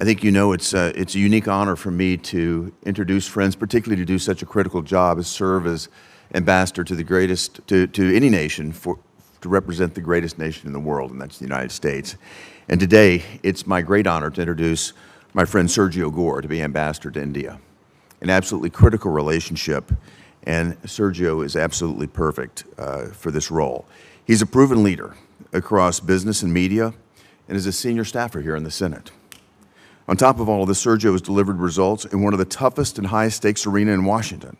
I think you know it's a unique honor for me to introduce friends, particularly to do such a critical job as serve as ambassador to the greatest, to any nation, to represent the greatest nation in the world, and that's the United States. And today, it's my great honor to introduce my friend Sergio Gore to be ambassador to India. An absolutely critical relationship, and Sergio is absolutely perfect for this role. He's a proven leader across business and media, and is a senior staffer here in the Senate. On top of all of this, Sergio has delivered results in one of the toughest and highest stakes arena in Washington.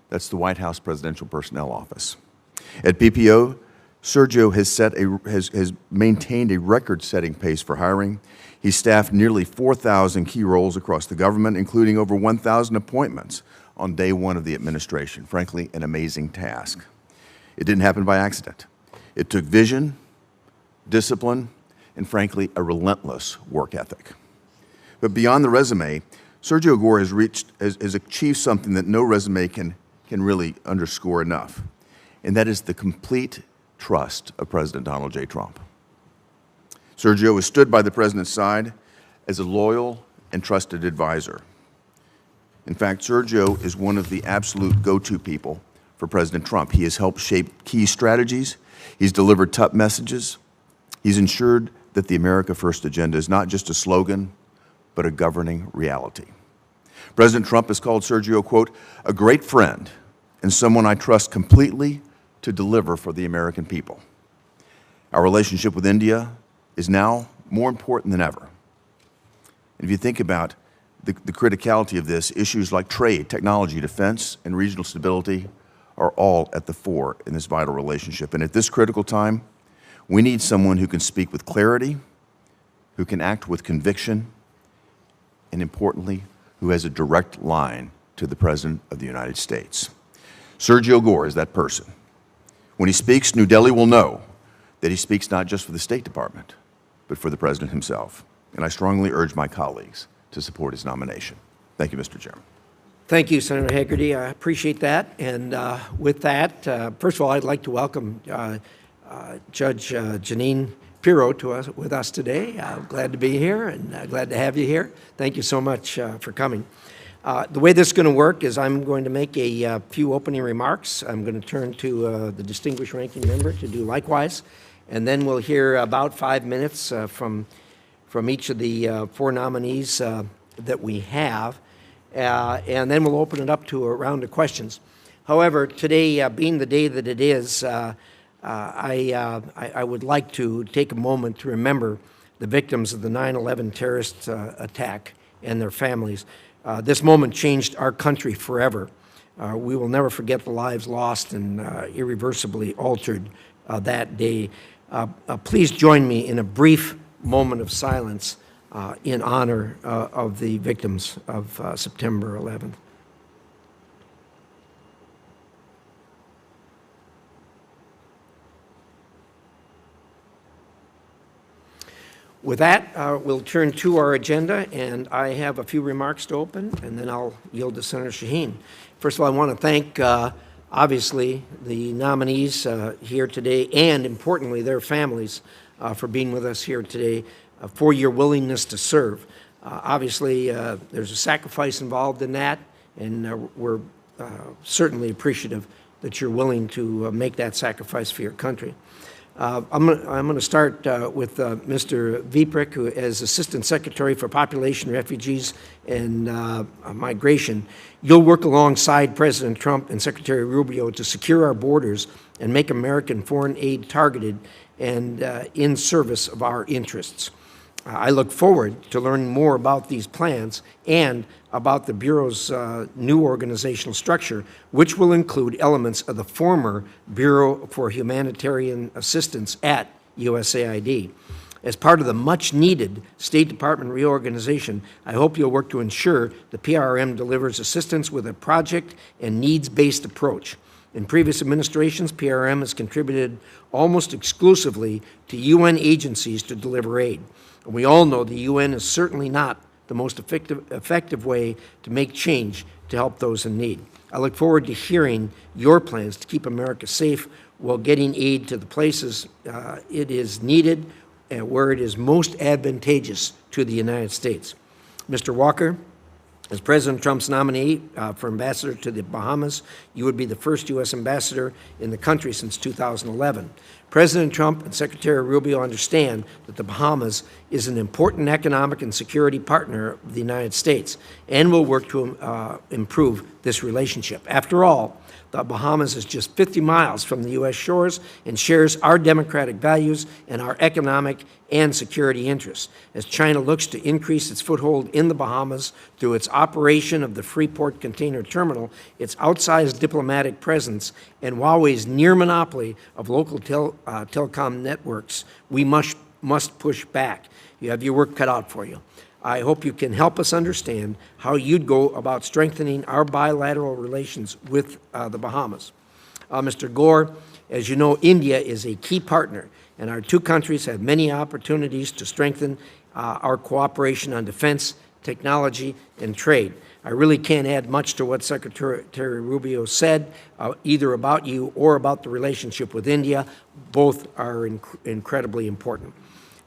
That's the White House Presidential Personnel Office. At PPO, Sergio has maintained a record-setting pace for hiring. He's staffed nearly 4,000 key roles across the government, including over 1,000 appointments on day one of the administration. Frankly, an amazing task. It didn't happen by accident. It took vision, discipline, and frankly, a relentless work ethic. But beyond the resume, Sergio Gore has achieved something that no resume can really underscore enough, and that is the complete trust of President Donald J. Trump. Sergio has stood by the president's side as a loyal and trusted advisor. In fact, Sergio is one of the absolute go-to people for President Trump. He has helped shape key strategies. He's delivered tough messages. He's ensured that the America First agenda is not just a slogan, but a governing reality. President Trump has called Sergio, quote, a great friend and someone I trust completely to deliver for the American people. Our relationship with India is now more important than ever. And if you think about the criticality of this, issues like trade, technology, defense, and regional stability are all at the fore in this vital relationship. And at this critical time, we need someone who can speak with clarity, who can act with conviction, and importantly, who has a direct line to the President of the United States. Sergio Gore is that person. When he speaks, New Delhi will know that he speaks not just for the State Department, but for the President himself. And I strongly urge my colleagues to support his nomination. Thank you, Mr. Chairman. Thank you, Senator Hagerty. I appreciate that. And with that, first of all, I'd like to welcome Judge Janine Pirro with us today. Glad to be here and glad to have you here. Thank you so much for coming. The way this is going to work is I'm going to make a few opening remarks. I'm going to turn to the distinguished ranking member to do likewise, and then we'll hear about 5 minutes from each of the four nominees that we have, and then we'll open it up to a round of questions. However, today being the day that it is, I would like to take a moment to remember the victims of the 9/11 terrorist attack and their families. This moment changed our country forever. We will never forget the lives lost and irreversibly altered that day. Please join me in a brief moment of silence in honor of the victims of September 11th. With that, we'll turn to our agenda, and I have a few remarks to open, and then I'll yield to Senator Shaheen. First of all, I want to thank, obviously, the nominees here today, and importantly, their families for being with us here today, for your willingness to serve. Obviously, there's a sacrifice involved in that, and we're certainly appreciative that you're willing to make that sacrifice for your country. I'm going to start with Mr. Veprek, who is Assistant Secretary for Population, Refugees, and Migration. You'll work alongside President Trump and Secretary Rubio to secure our borders and make American foreign aid targeted and in service of our interests. I look forward to learning more about these plans and about the Bureau's new organizational structure, which will include elements of the former Bureau for Humanitarian Assistance at USAID. As part of the much-needed State Department reorganization, I hope you'll work to ensure the PRM delivers assistance with a project and needs-based approach. In previous administrations, PRM has contributed almost exclusively to UN agencies to deliver aid. And we all know the UN is certainly not the most effective way to make change to help those in need. I look forward to hearing your plans to keep America safe while getting aid to the places it is needed and where it is most advantageous to the United States. Mr. Walker, as President Trump's nominee for ambassador to the Bahamas, you would be the first U.S. ambassador in the country since 2011. President Trump and Secretary Rubio understand that the Bahamas is an important economic and security partner of the United States and will work to improve this relationship. After all, the Bahamas is just 50 miles from the U.S. shores and shares our democratic values and our economic and security interests. As China looks to increase its foothold in the Bahamas through its operation of the Freeport Container Terminal, its outsized diplomatic presence, and Huawei's near monopoly of local telecom networks, we must push back. You have your work cut out for you. I hope you can help us understand how you'd go about strengthening our bilateral relations with the Bahamas. Mr. Gore, as you know, India is a key partner, and our two countries have many opportunities to strengthen our cooperation on defense, technology, and trade. I really can't add much to what Secretary Rubio said, either about you or about the relationship with India. Both are incredibly important.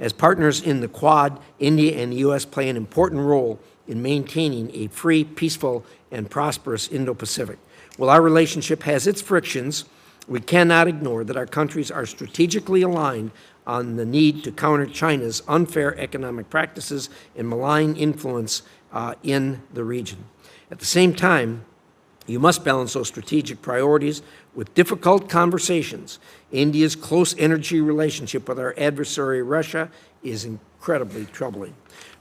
As partners in the Quad, India and the U.S. play an important role in maintaining a free, peaceful, and prosperous Indo-Pacific. While our relationship has its frictions, we cannot ignore that our countries are strategically aligned on the need to counter China's unfair economic practices and malign influence in the region. At the same time, you must balance those strategic priorities with difficult conversations. India's close energy relationship with our adversary, Russia, is incredibly troubling.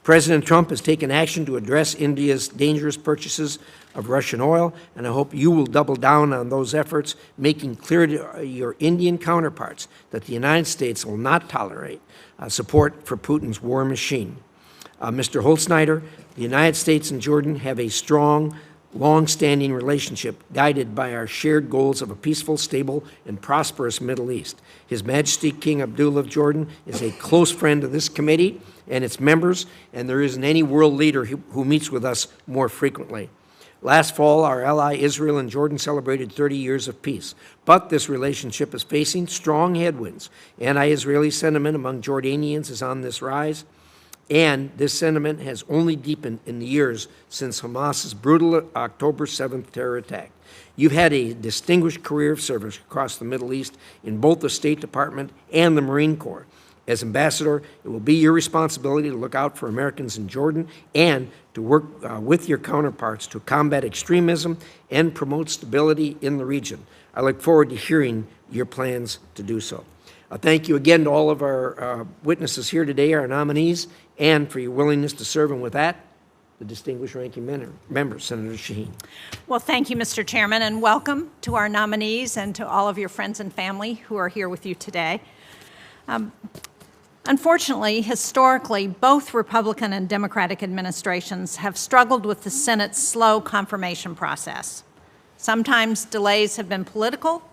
President Trump has taken action to address India's dangerous purchases of Russian oil, and I hope you will double down on those efforts, making clear to your Indian counterparts that the United States will not tolerate support for Putin's war machine. Mr. Holtsnider, the United States and Jordan have a strong, long-standing relationship guided by our shared goals of a peaceful, stable, and prosperous Middle East. His Majesty King Abdullah of Jordan is a close friend of this committee and its members, and there isn't any world leader who meets with us more frequently. Last fall, our ally Israel and Jordan celebrated 30 years of peace, but this relationship is facing strong headwinds. Anti-Israeli sentiment among Jordanians is on this rise, and this sentiment has only deepened in the years since Hamas's brutal October 7th terror attack. You've had a distinguished career of service across the Middle East in both the State Department and the Marine Corps. As ambassador, it will be your responsibility to look out for Americans in Jordan and to work with your counterparts to combat extremism and promote stability in the region. I look forward to hearing your plans to do so. Thank you again to all of our witnesses here today, our nominees, and for your willingness to serve. And with that, the distinguished ranking member, Senator Shaheen. Well, thank you, Mr. Chairman, and welcome to our nominees and to all of your friends and family who are here with you today. Unfortunately, historically, both Republican and Democratic administrations have struggled with the Senate's slow confirmation process. Sometimes delays have been political.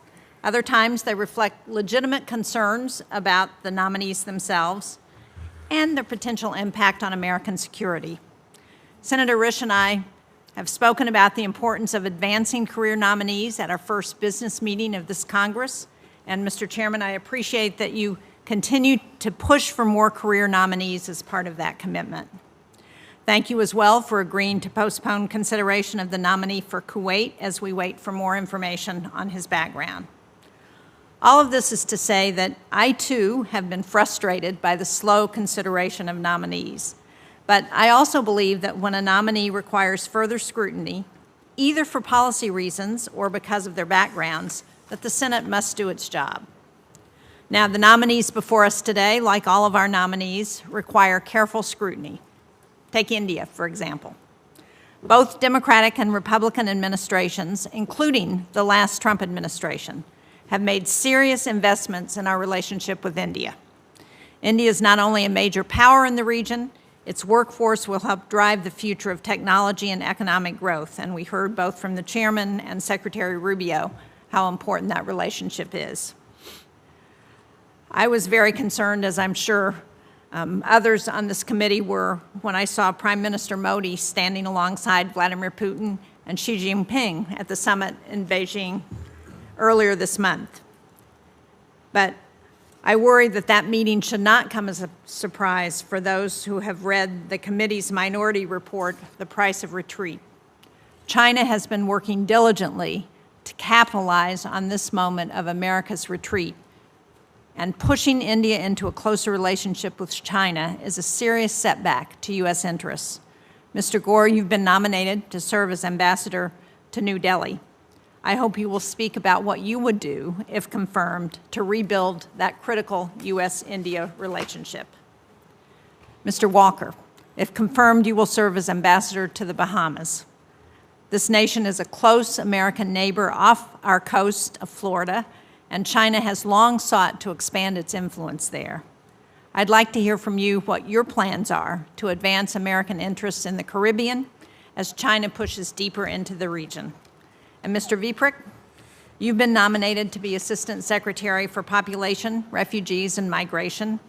Other times they reflect legitimate concerns about the nominees themselves and their potential impact on American security. Senator Risch and I have spoken about the importance of advancing career nominees at our first business meeting of this Congress. And Mr. Chairman, I appreciate that you continue to push for more career nominees as part of that commitment. Thank you as well for agreeing to postpone consideration of the nominee for Kuwait as we wait for more information on his background. All of this is to say that I, too, have been frustrated by the slow consideration of nominees. But I also believe that when a nominee requires further scrutiny, either for policy reasons or because of their backgrounds, that the Senate must do its job. Now, the nominees before us today, like all of our nominees, require careful scrutiny. Take India, for example. Both Democratic and Republican administrations, including the last Trump administration, have made serious investments in our relationship with India. India is not only a major power in the region, its workforce will help drive the future of technology and economic growth, and we heard both from the chairman and Secretary Rubio how important that relationship is. I was very concerned, as I'm sure others on this committee were, when I saw Prime Minister Modi standing alongside Vladimir Putin and Xi Jinping at the summit in Beijing earlier this month. But I worry that that meeting should not come as a surprise for those who have read the committee's minority report, The Price of Retreat. China has been working diligently to capitalize on this moment of America's retreat, and pushing India into a closer relationship with China is a serious setback to U.S. interests. Mr. Gore, you've been nominated to serve as ambassador to New Delhi. I hope you will speak about what you would do, if confirmed, to rebuild that critical U.S.-India relationship. Mr. Walker, if confirmed, you will serve as ambassador to the Bahamas. This nation is a close American neighbor off our coast of Florida, and China has long sought to expand its influence there. I'd like to hear from you what your plans are to advance American interests in the Caribbean as China pushes deeper into the region. And Mr. Veprek, you've been nominated to be Assistant Secretary for Population, Refugees, and Migration.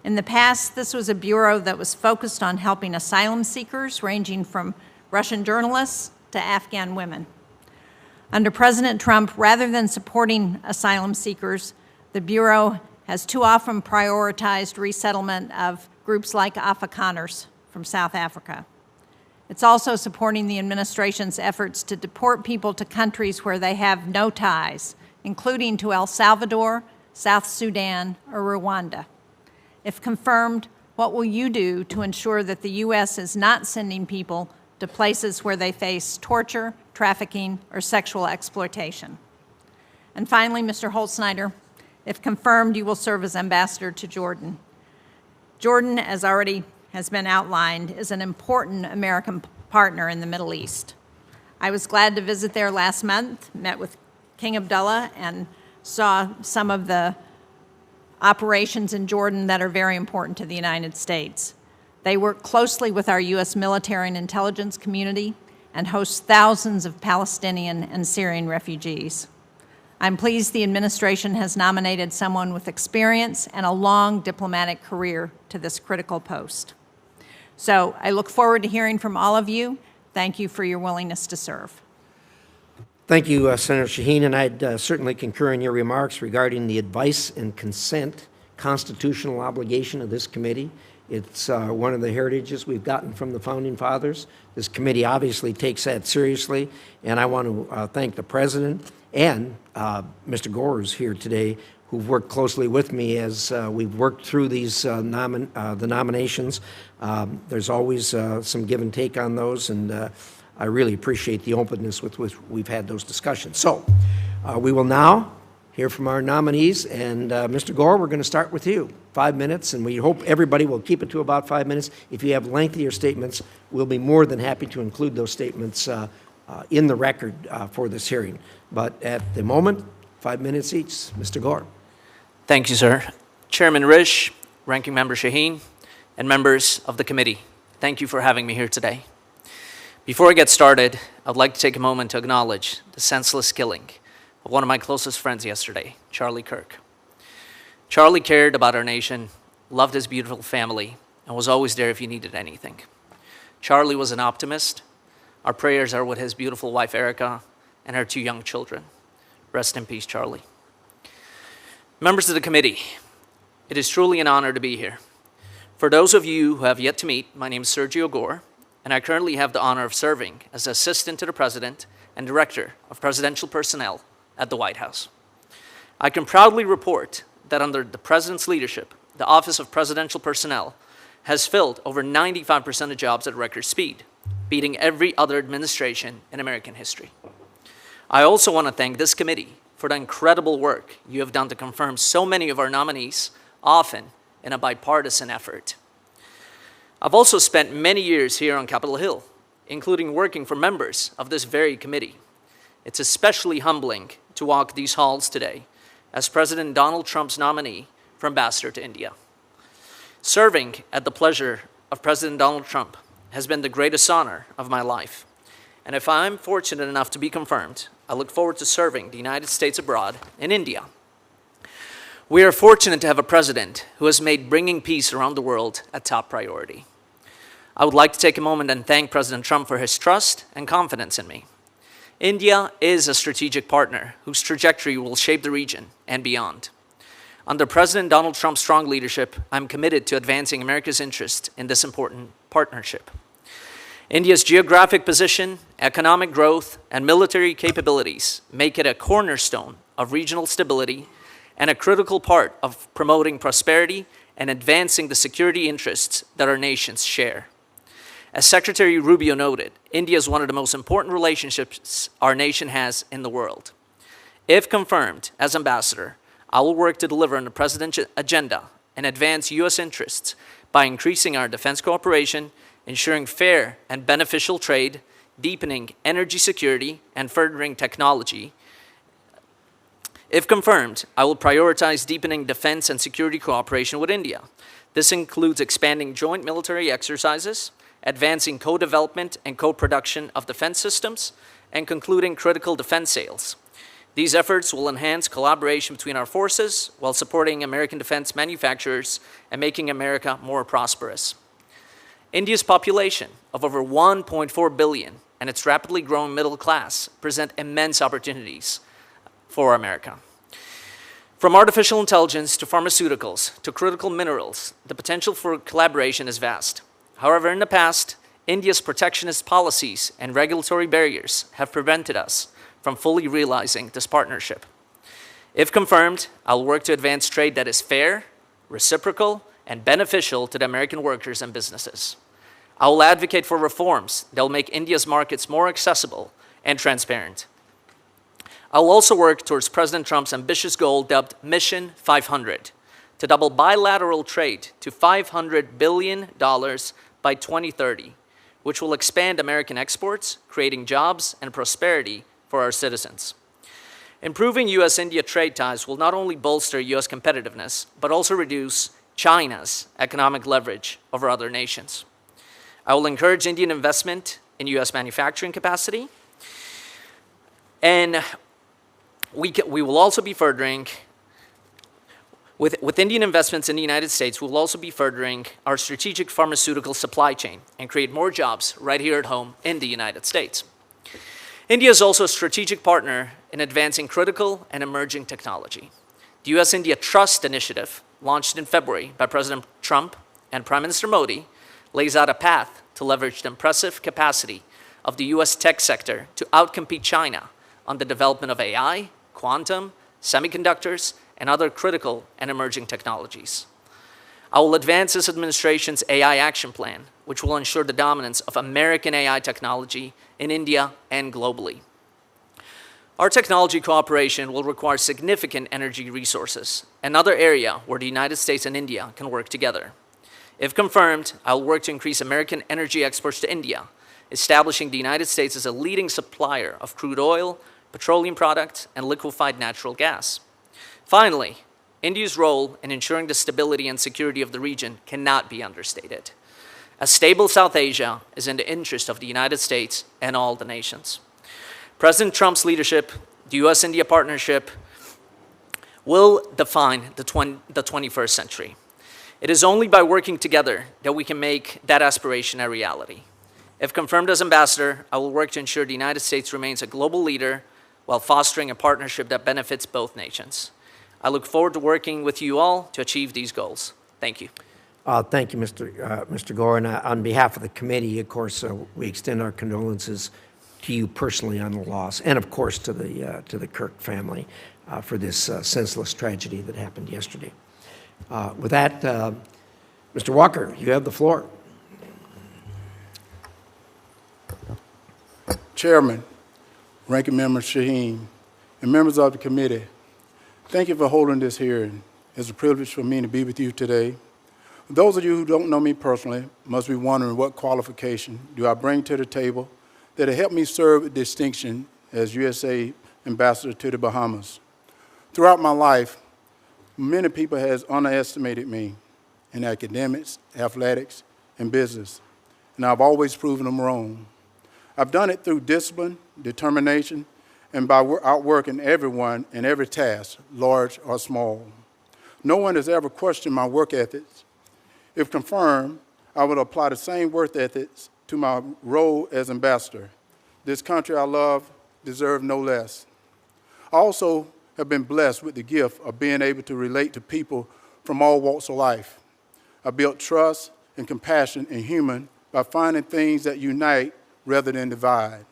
In the past, this was a bureau that was focused on helping asylum seekers ranging from Russian journalists to Afghan women. Under President Trump, rather than supporting asylum seekers, the Bureau has too often prioritized resettlement of groups like Afrikaners from South Africa. It's also supporting the administration's efforts to deport people to countries where they have no ties, including to El Salvador, South Sudan, or Rwanda. If confirmed, what will you do to ensure that the U.S. is not sending people to places where they face torture, trafficking, or sexual exploitation? And finally, Mr. Holtsnider, if confirmed, you will serve as ambassador to Jordan. Jordan, as already has been outlined, is an important American partner in the Middle East. I was glad to visit there last month, met with King Abdullah, and saw some of the operations in Jordan that are very important to the United States. They work closely with our U.S. military and intelligence community and host thousands of Palestinian and Syrian refugees. I'm pleased the administration has nominated someone with experience and a long diplomatic career to this critical post. So I look forward to hearing from all of you. Thank you for your willingness to serve. Thank you, Senator Shaheen, and I'd certainly concur in your remarks regarding the advice and consent constitutional obligation of this committee. It's one of the heritages we've gotten from the Founding Fathers. This committee obviously takes that seriously, and I want to thank the President and Mr. Gore, who's here today, who've worked closely with me as we've worked through these the nominations. There's always some give and take on those, and I really appreciate the openness with which we've had those discussions. So we will now hear from our nominees, and Mr. Gore, we're going to start with you. 5 minutes, and we hope everybody will keep it to about 5 minutes. If you have lengthier statements, we'll be more than happy to include those statements in the record for this hearing. But at the moment, 5 minutes each. Mr. Gore. Thank you, sir. Chairman Risch, Ranking Member Shaheen, and members of the committee, thank you for having me here today. Before I get started, I'd like to take a moment to acknowledge the senseless killing of one of my closest friends yesterday, Charlie Kirk. Charlie cared about our nation, loved his beautiful family, and was always there if you needed anything. Charlie was an optimist. Our prayers are with his beautiful wife, Erica, and her 2 young children. Rest in peace, Charlie. Members of the committee, it is truly an honor to be here. For those of you who have yet to meet, my name is Sergio Gor, and I currently have the honor of serving as Assistant to the President and Director of Presidential Personnel at the White House. I can proudly report that under the President's leadership, the Office of Presidential Personnel has filled over 95% of jobs at record speed, beating every other administration in American history. I also want to thank this committee for the incredible work you have done to confirm so many of our nominees, often in a bipartisan effort. I've also spent many years here on Capitol Hill, including working for members of this very committee. It's especially humbling to walk these halls today as President Donald Trump's nominee for ambassador to India. Serving at the pleasure of President Donald Trump has been the greatest honor of my life. And if I'm fortunate enough to be confirmed, I look forward to serving the United States abroad in India. We are fortunate to have a president who has made bringing peace around the world a top priority. I would like to take a moment and thank President Trump for his trust and confidence in me. India is a strategic partner whose trajectory will shape the region and beyond. Under President Donald Trump's strong leadership, I'm committed to advancing America's interest in this important partnership. India's geographic position, economic growth, and military capabilities make it a cornerstone of regional stability and a critical part of promoting prosperity and advancing the security interests that our nations share. As Secretary Rubio noted, India is one of the most important relationships our nation has in the world. If confirmed as ambassador, I will work to deliver on the president's agenda and advance U.S. interests by increasing our defense cooperation, ensuring fair and beneficial trade, deepening energy security, and furthering technology. If confirmed, I will prioritize deepening defense and security cooperation with India. This includes expanding joint military exercises, advancing co-development and co-production of defense systems, and concluding critical defense sales. These efforts will enhance collaboration between our forces while supporting American defense manufacturers and making America more prosperous. India's population of over 1.4 billion and its rapidly growing middle class present immense opportunities for America. From artificial intelligence to pharmaceuticals to critical minerals, the potential for collaboration is vast. However, in the past, India's protectionist policies and regulatory barriers have prevented us from fully realizing this partnership. If confirmed, I'll work to advance trade that is fair, reciprocal, and beneficial to the American workers and businesses. I will advocate for reforms that will make India's markets more accessible and transparent. I will also work towards President Trump's ambitious goal dubbed Mission 500 to double bilateral trade to $500 billion by 2030, which will expand American exports, creating jobs and prosperity for our citizens. Improving U.S.-India trade ties will not only bolster U.S. competitiveness, but also reduce China's economic leverage over other nations. I will encourage Indian investment in U.S. manufacturing capacity, and we will also be furthering, with Indian investments in the United States, we will also be furthering our strategic pharmaceutical supply chain and create more jobs right here at home in the United States. India is also a strategic partner in advancing critical and emerging technology. The U.S.-India Trust Initiative, launched in February by President Trump and Prime Minister Modi, lays out a path to leverage the impressive capacity of the U.S. tech sector to outcompete China on the development of AI, quantum, semiconductors, and other critical and emerging technologies. I will advance this administration's AI action plan, which will ensure the dominance of American AI technology in India and globally. Our technology cooperation will require significant energy resources, another area where the United States and India can work together. If confirmed, I will work to increase American energy exports to India, establishing the United States as a leading supplier of crude oil, petroleum products, and liquefied natural gas. Finally, India's role in ensuring the stability and security of the region cannot be understated. A stable South Asia is in the interest of the United States and all the nations. President Trump's leadership, the U.S.-India partnership, will define the 21st century. It is only by working together that we can make that aspiration a reality. If confirmed as ambassador, I will work to ensure the United States remains a global leader while fostering a partnership that benefits both nations. I look forward to working with you all to achieve these goals. Thank you. Thank you, Mr. Gore. And on behalf of the committee, of course, we extend our condolences to you personally on the loss, and of course to the Kirk family for this senseless tragedy that happened yesterday. With that, Mr. Walker, you have the floor. Chairman, Ranking Member Shaheen, and members of the committee, thank you for holding this hearing. It's a privilege for me to be with you today. Those of you who don't know me personally must be wondering what qualification do I bring to the table that will help me serve with distinction as USA Ambassador to the Bahamas. Throughout my life, many people have underestimated me in academics, athletics, and business, and I've always proven them wrong. I've done it through discipline, determination, and by outworking everyone in every task, large or small. No one has ever questioned my work ethics. If confirmed, I will apply the same work ethics to my role as ambassador. This country I love deserves no less. I also have been blessed with the gift of being able to relate to people from all walks of life. I built trust and compassion in human by finding things that unite rather than divide.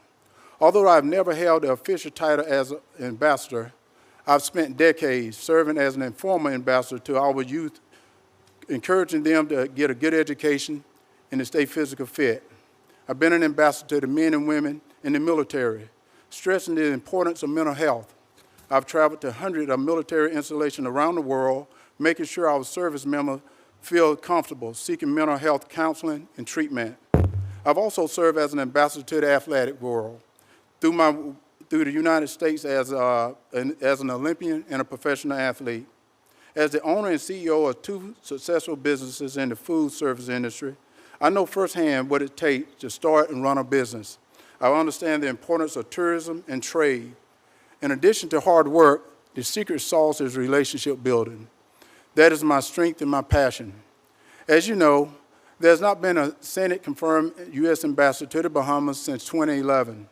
Although I've never held the official title as an ambassador, I've spent decades serving as an informal ambassador to our youth, encouraging them to get a good education and to stay physically fit. I've been an ambassador to the men and women in the military, stressing the importance of mental health. I've traveled to hundreds of military installations around the world, making sure our service members feel comfortable seeking mental health counseling and treatment. I've also served as an ambassador to the athletic world through the United States as an Olympian and a professional athlete. As the owner and CEO of two successful businesses in the food service industry, I know firsthand what it takes to start and run a business. I understand the importance of tourism and trade. In addition to hard work, the secret sauce is relationship building. That is my strength and my passion. As you know, there's not been a Senate-confirmed U.S. ambassador to the Bahamas since 2011.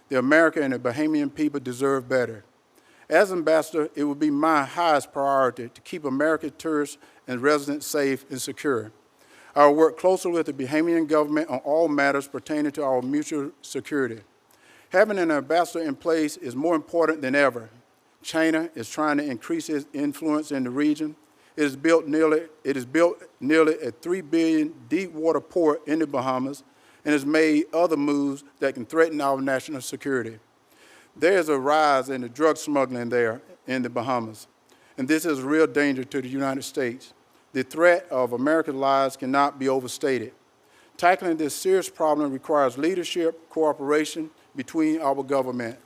The American and the Bahamian people deserve better. As ambassador, it would be my highest priority to keep American tourists and residents safe and secure. I will work closely with the Bahamian government on all matters pertaining to our mutual security. Having an ambassador in place is more important than ever. China is trying to increase its influence in the region. It has built nearly a $3 billion deep water port in the Bahamas and has made other moves that can threaten our national security. There is a rise in the drug smuggling there in the Bahamas, and this is a real danger to the United States. The threat of American lives cannot be overstated. Tackling this serious problem requires leadership, cooperation between our government.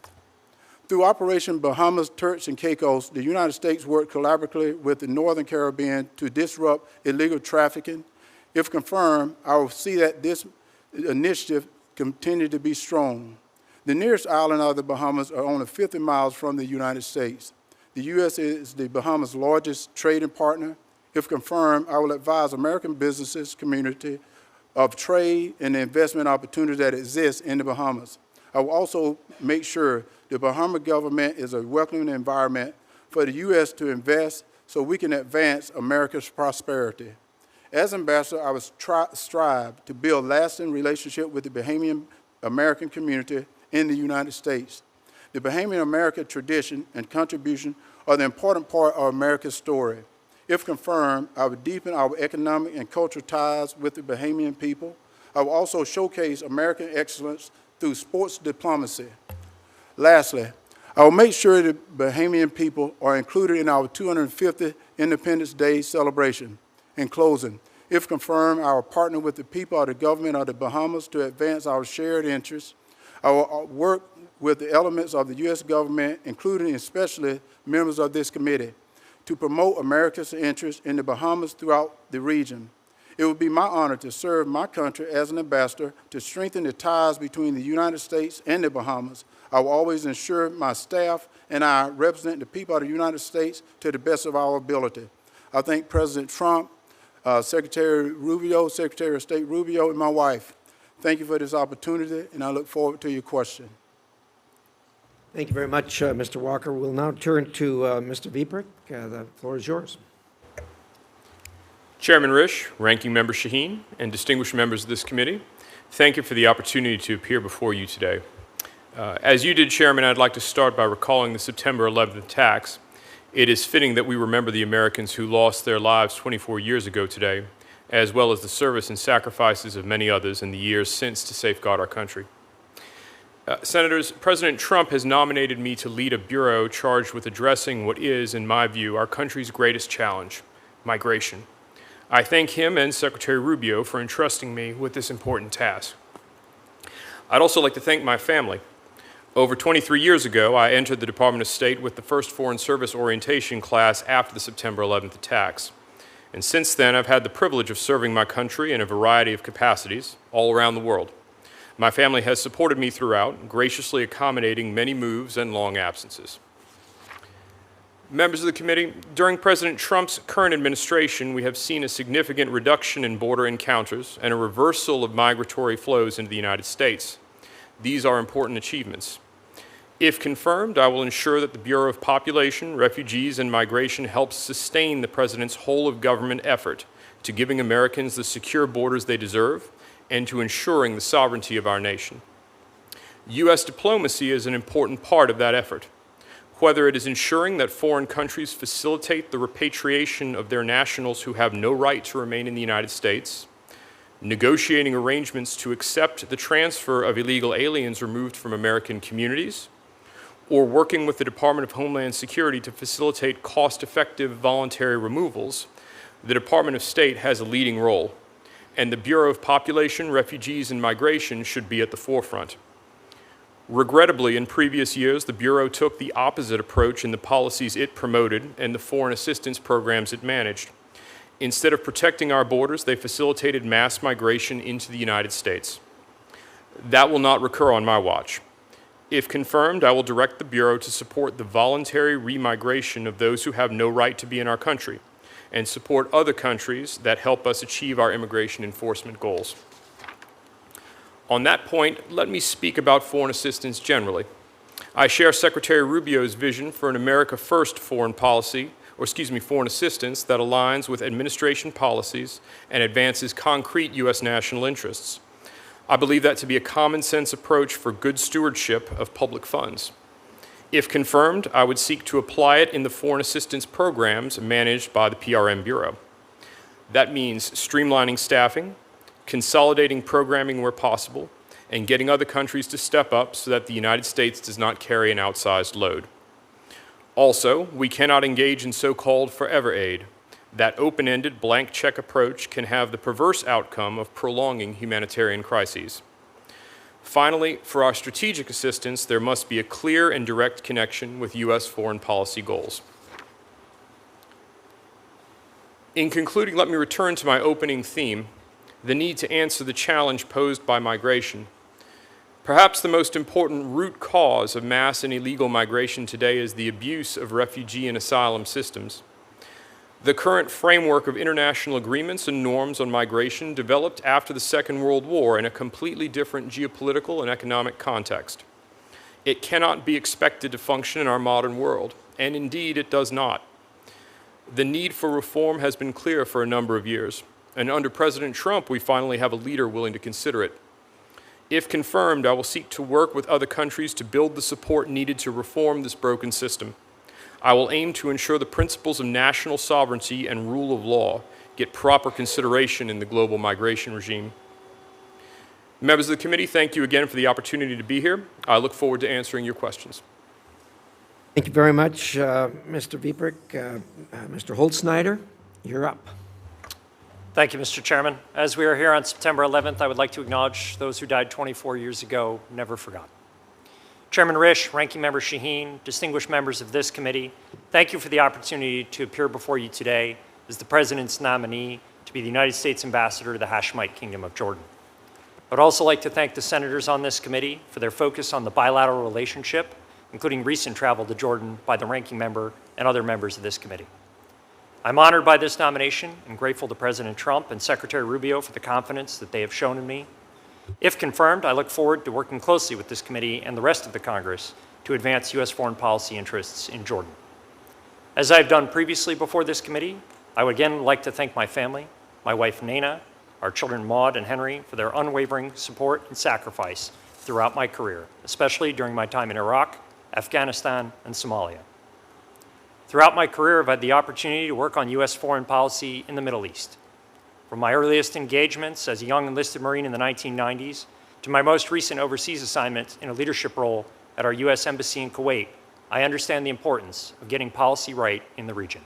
Through Operation Bahamas, Turks, and Caicos, the United States worked collaboratively with the Northern Caribbean to disrupt illegal trafficking. If confirmed, I will see that this initiative continue to be strong. The nearest island of the Bahamas are only 50 miles from the United States. The U.S. is the Bahamas' largest trading partner. If confirmed, I will advise American businesses community of trade and the investment opportunities that exist in the Bahamas. I will also make sure the Bahama government is a welcoming environment for the U.S. to invest so we can advance America's prosperity. As ambassador, I will strive to build lasting relationship with the Bahamian American community in the United States. The Bahamian American tradition and contribution are the important part of America's story. If confirmed, I will deepen our economic and cultural ties with the Bahamian people. I will also showcase American excellence through sports diplomacy. Lastly, I will make sure the Bahamian people are included in our 250th Independence Day celebration. In closing, if confirmed, I will partner with the people of the government of the Bahamas to advance our shared interests. I will work with the elements of the U.S. government, including especially members of this committee, to promote America's interests in the Bahamas throughout the region. It would be my honor to serve my country as an ambassador to strengthen the ties between the United States and the Bahamas. I will always ensure my staff and I represent the people of the United States to the best of our ability. I thank President Trump, Secretary Rubio, Secretary of State Rubio, and my wife. Thank you for this opportunity, and I look forward to your question. Thank you very much, Mr. Walker. We'll now turn to Mr. Veprek. The floor is yours. Chairman Risch, Ranking Member Shaheen, and distinguished members of this committee, thank you for the opportunity to appear before you today. As you did, Chairman, I'd like to start by recalling the September 11th attacks. It is fitting that we remember the Americans who lost their lives 24 years ago today, as well as the service and sacrifices of many others in the years since to safeguard our country. Senators, President Trump has nominated me to lead a bureau charged with addressing what is, in my view, our country's greatest challenge, migration. I thank him and Secretary Rubio for entrusting me with this important task. I'd also like to thank my family. Over 23 years ago, I entered the Department of State with the first Foreign Service orientation class after the September 11th attacks. And since then, I've had the privilege of serving my country in a variety of capacities all around the world. My family has supported me throughout, graciously accommodating many moves and long absences. Members of the committee, during President Trump's current administration, we have seen a significant reduction in border encounters and a reversal of migratory flows into the United States. These are important achievements. If confirmed, I will ensure that the Bureau of Population, Refugees, and Migration helps sustain the President's whole-of-government effort to giving Americans the secure borders they deserve and to ensuring the sovereignty of our nation. U.S. diplomacy is an important part of that effort, whether it is ensuring that foreign countries facilitate the repatriation of their nationals who have no right to remain in the United States, negotiating arrangements to accept the transfer of illegal aliens removed from American communities, or working with the Department of Homeland Security to facilitate cost-effective voluntary removals. The Department of State has a leading role, and the Bureau of Population, Refugees, and Migration should be at the forefront. Regrettably, in previous years, the Bureau took the opposite approach in the policies it promoted and the foreign assistance programs it managed. Instead of protecting our borders, they facilitated mass migration into the United States. That will not recur on my watch. If confirmed, I will direct the Bureau to support the voluntary remigration of those who have no right to be in our country and support other countries that help us achieve our immigration enforcement goals. On that point, let me speak about foreign assistance generally. I share Secretary Rubio's vision for an America First foreign policy, foreign assistance that aligns with administration policies and advances concrete U.S. national interests. I believe that to be a common sense approach for good stewardship of public funds. If confirmed, I would seek to apply it in the foreign assistance programs managed by the PRM Bureau. That means streamlining staffing, consolidating programming where possible, and getting other countries to step up so that the United States does not carry an outsized load. Also, we cannot engage in so-called forever aid. That open-ended blank check approach can have the perverse outcome of prolonging humanitarian crises. Finally, for our strategic assistance, there must be a clear and direct connection with U.S. foreign policy goals. In concluding, let me return to my opening theme, the need to answer the challenge posed by migration. Perhaps the most important root cause of mass and illegal migration today is the abuse of refugee and asylum systems. The current framework of international agreements and norms on migration developed after the Second World War in a completely different geopolitical and economic context. It cannot be expected to function in our modern world, and indeed it does not. The need for reform has been clear for a number of years, and under President Trump, we finally have a leader willing to consider it. If confirmed, I will seek to work with other countries to build the support needed to reform this broken system. I will aim to ensure the principles of national sovereignty and rule of law get proper consideration in the global migration regime. Members of the committee, thank you again for the opportunity to be here. I look forward to answering your questions. Thank you very much, Mr. Veprek. Mr. Holtsnider, you're up. Thank you, Mr. Chairman. As we are here on September 11th, I would like to acknowledge those who died 24 years ago, never forgotten. Chairman Risch, Ranking Member Shaheen, distinguished members of this committee, thank you for the opportunity to appear before you today as the President's nominee to be the United States Ambassador to the Hashemite Kingdom of Jordan. I would also like to thank the senators on this committee for their focus on the bilateral relationship, including recent travel to Jordan by the Ranking Member and other members of this committee. I'm honored by this nomination and grateful to President Trump and Secretary Rubio for the confidence that they have shown in me. If confirmed, I look forward to working closely with this committee and the rest of the Congress to advance U.S. foreign policy interests in Jordan. As I've done previously before this committee, I would again like to thank my family, my wife Nana, our children Maud and Henry, for their unwavering support and sacrifice throughout my career, especially during my time in Iraq, Afghanistan, and Somalia. Throughout my career, I've had the opportunity to work on U.S. foreign policy in the Middle East. From my earliest engagements as a young enlisted Marine in the 1990s to my most recent overseas assignment in a leadership role at our U.S. Embassy in Kuwait, I understand the importance of getting policy right in the region.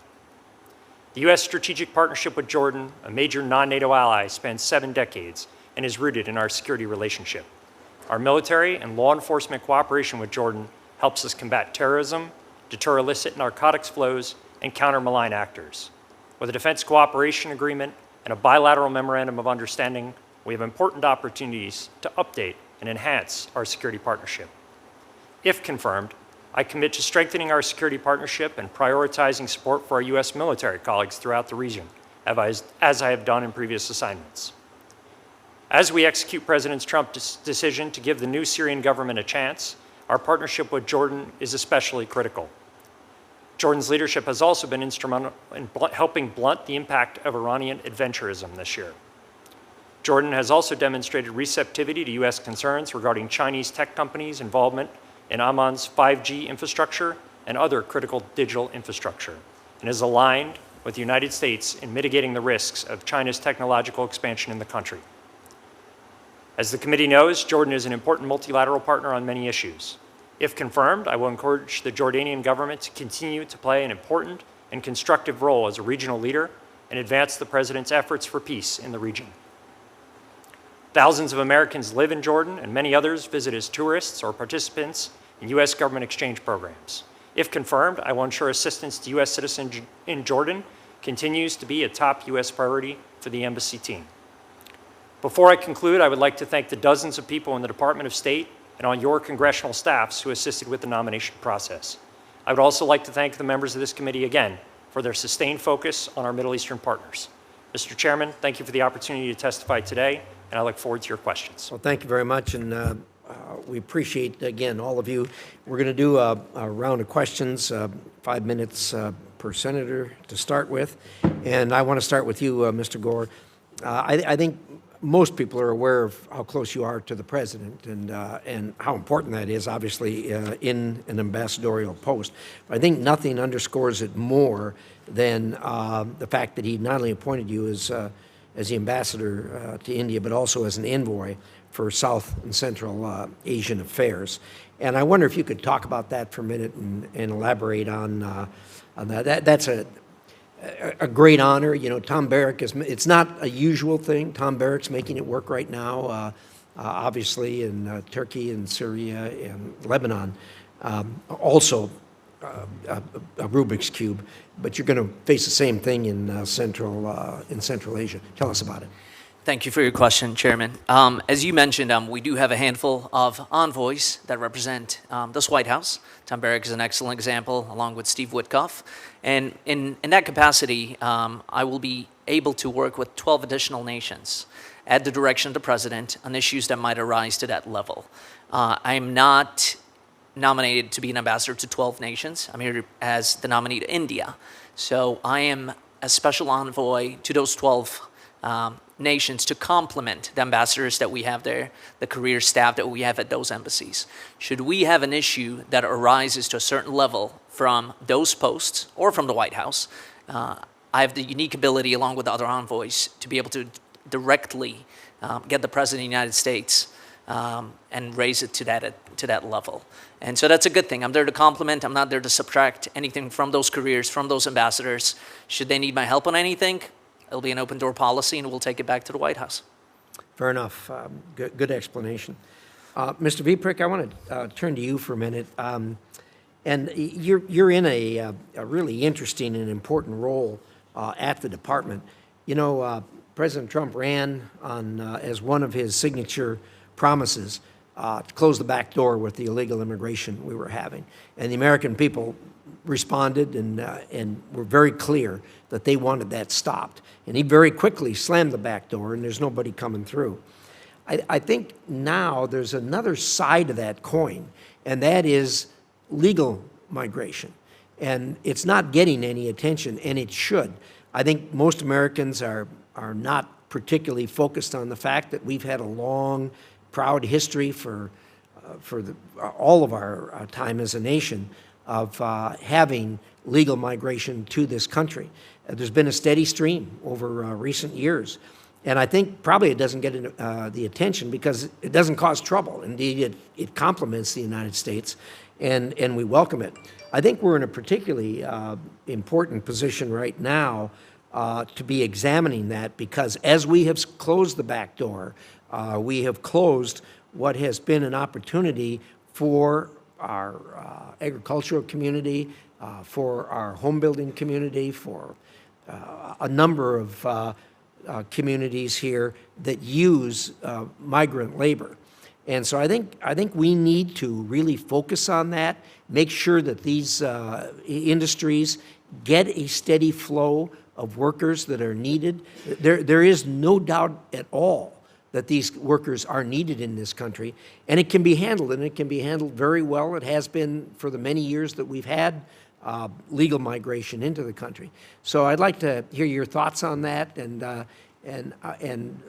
The U.S. strategic partnership with Jordan, a major non-NATO ally, spans 7 decades and is rooted in our security relationship. Our military and law enforcement cooperation with Jordan helps us combat terrorism, deter illicit narcotics flows, and counter malign actors. With a defense cooperation agreement and a bilateral memorandum of understanding, we have important opportunities to update and enhance our security partnership. If confirmed, I commit to strengthening our security partnership and prioritizing support for our U.S. military colleagues throughout the region, as I have done in previous assignments. As we execute President Trump's decision to give the new Syrian government a chance, our partnership with Jordan is especially critical. Jordan's leadership has also been instrumental in helping blunt the impact of Iranian adventurism this year. Jordan has also demonstrated receptivity to U.S. concerns regarding Chinese tech companies' involvement in Amman's 5G infrastructure and other critical digital infrastructure, and is aligned with the United States in mitigating the risks of China's technological expansion in the country. As the committee knows, Jordan is an important multilateral partner on many issues. If confirmed, I will encourage the Jordanian government to continue to play an important and constructive role as a regional leader and advance the President's efforts for peace in the region. Thousands of Americans live in Jordan, and many others visit as tourists or participants in U.S. government exchange programs. If confirmed, I will ensure assistance to U.S. citizens in Jordan continues to be a top U.S. priority for the embassy team. Before I conclude, I would like to thank the dozens of people in the Department of State and on your congressional staffs who assisted with the nomination process. I would also like to thank the members of this committee again for their sustained focus on our Middle Eastern partners. Mr. Chairman, thank you for the opportunity to testify today, and I look forward to your questions. Well, thank you very much, and we appreciate, again, all of you. We're going to do a round of questions, 5 minutes per senator to start with, and I want to start with you, Mr. Gore. I think most people are aware of how close you are to the president and how important that is, obviously, in an ambassadorial post. But I think nothing underscores it more than the fact that he not only appointed you as the ambassador to India, but also as an envoy for South and Central Asian affairs. And I wonder if you could talk about that for a minute and elaborate on that. That's a great honor. You know, Tom Barrack it's not a usual thing. Tom Barrack's making it work right now, obviously in Turkey and Syria and Lebanon. Also a Rubik's Cube, but you're going to face the same thing in Central Asia. Tell us about it. Thank you for your question, Chairman. As you mentioned, we do have a handful of envoys that represent this White House. Tom Barrack is an excellent example, along with Steve Witkoff. And in that capacity, I will be able to work with 12 additional nations at the direction of the President on issues that might arise to that level. I am not nominated to be an ambassador to 12 nations. I'm here as the nominee to India. So I am a special envoy to those 12 nations to complement the ambassadors that we have there, the career staff that we have at those embassies. Should we have an issue that arises to a certain level from those posts or from the White House, I have the unique ability, along with the other envoys, to be able to directly get the President of the United States and raise it to that level. And so that's a good thing. I'm there to complement. I'm not there to subtract anything from those careers, from those ambassadors. Should they need my help on anything, it'll be an open door policy, and we'll take it back to the White House. Fair enough. Good explanation. Mr. Veprek, I want to turn to you for a minute. And you're in a really interesting and important role at the department. You know, President Trump ran on as one of his signature promises to close the back door with the illegal immigration we were having. And the American people responded and were very clear that they wanted that stopped. And he very quickly slammed the back door, and there's nobody coming through. I think now there's another side of that coin, and that is legal migration. And it's not getting any attention, and it should. I think most Americans are not particularly focused on the fact that we've had a long, proud history for all of our time as a nation of having legal migration to this country. There's been a steady stream over recent years. And I think probably it doesn't get the attention because it doesn't cause trouble. Indeed, it complements the United States, and we welcome it. I think we're in a particularly important position right now to be examining that, because as we have closed the back door, we have closed what has been an opportunity for our agricultural community, for our home building community, for a number of communities here that use migrant labor. And so I think we need to really focus on that, make sure that these industries get a steady flow of workers that are needed. There is no doubt at all that these workers are needed in this country, and it can be handled, and it can be handled very well. It has been for the many years that we've had legal migration into the country. So I'd like to hear your thoughts on that, and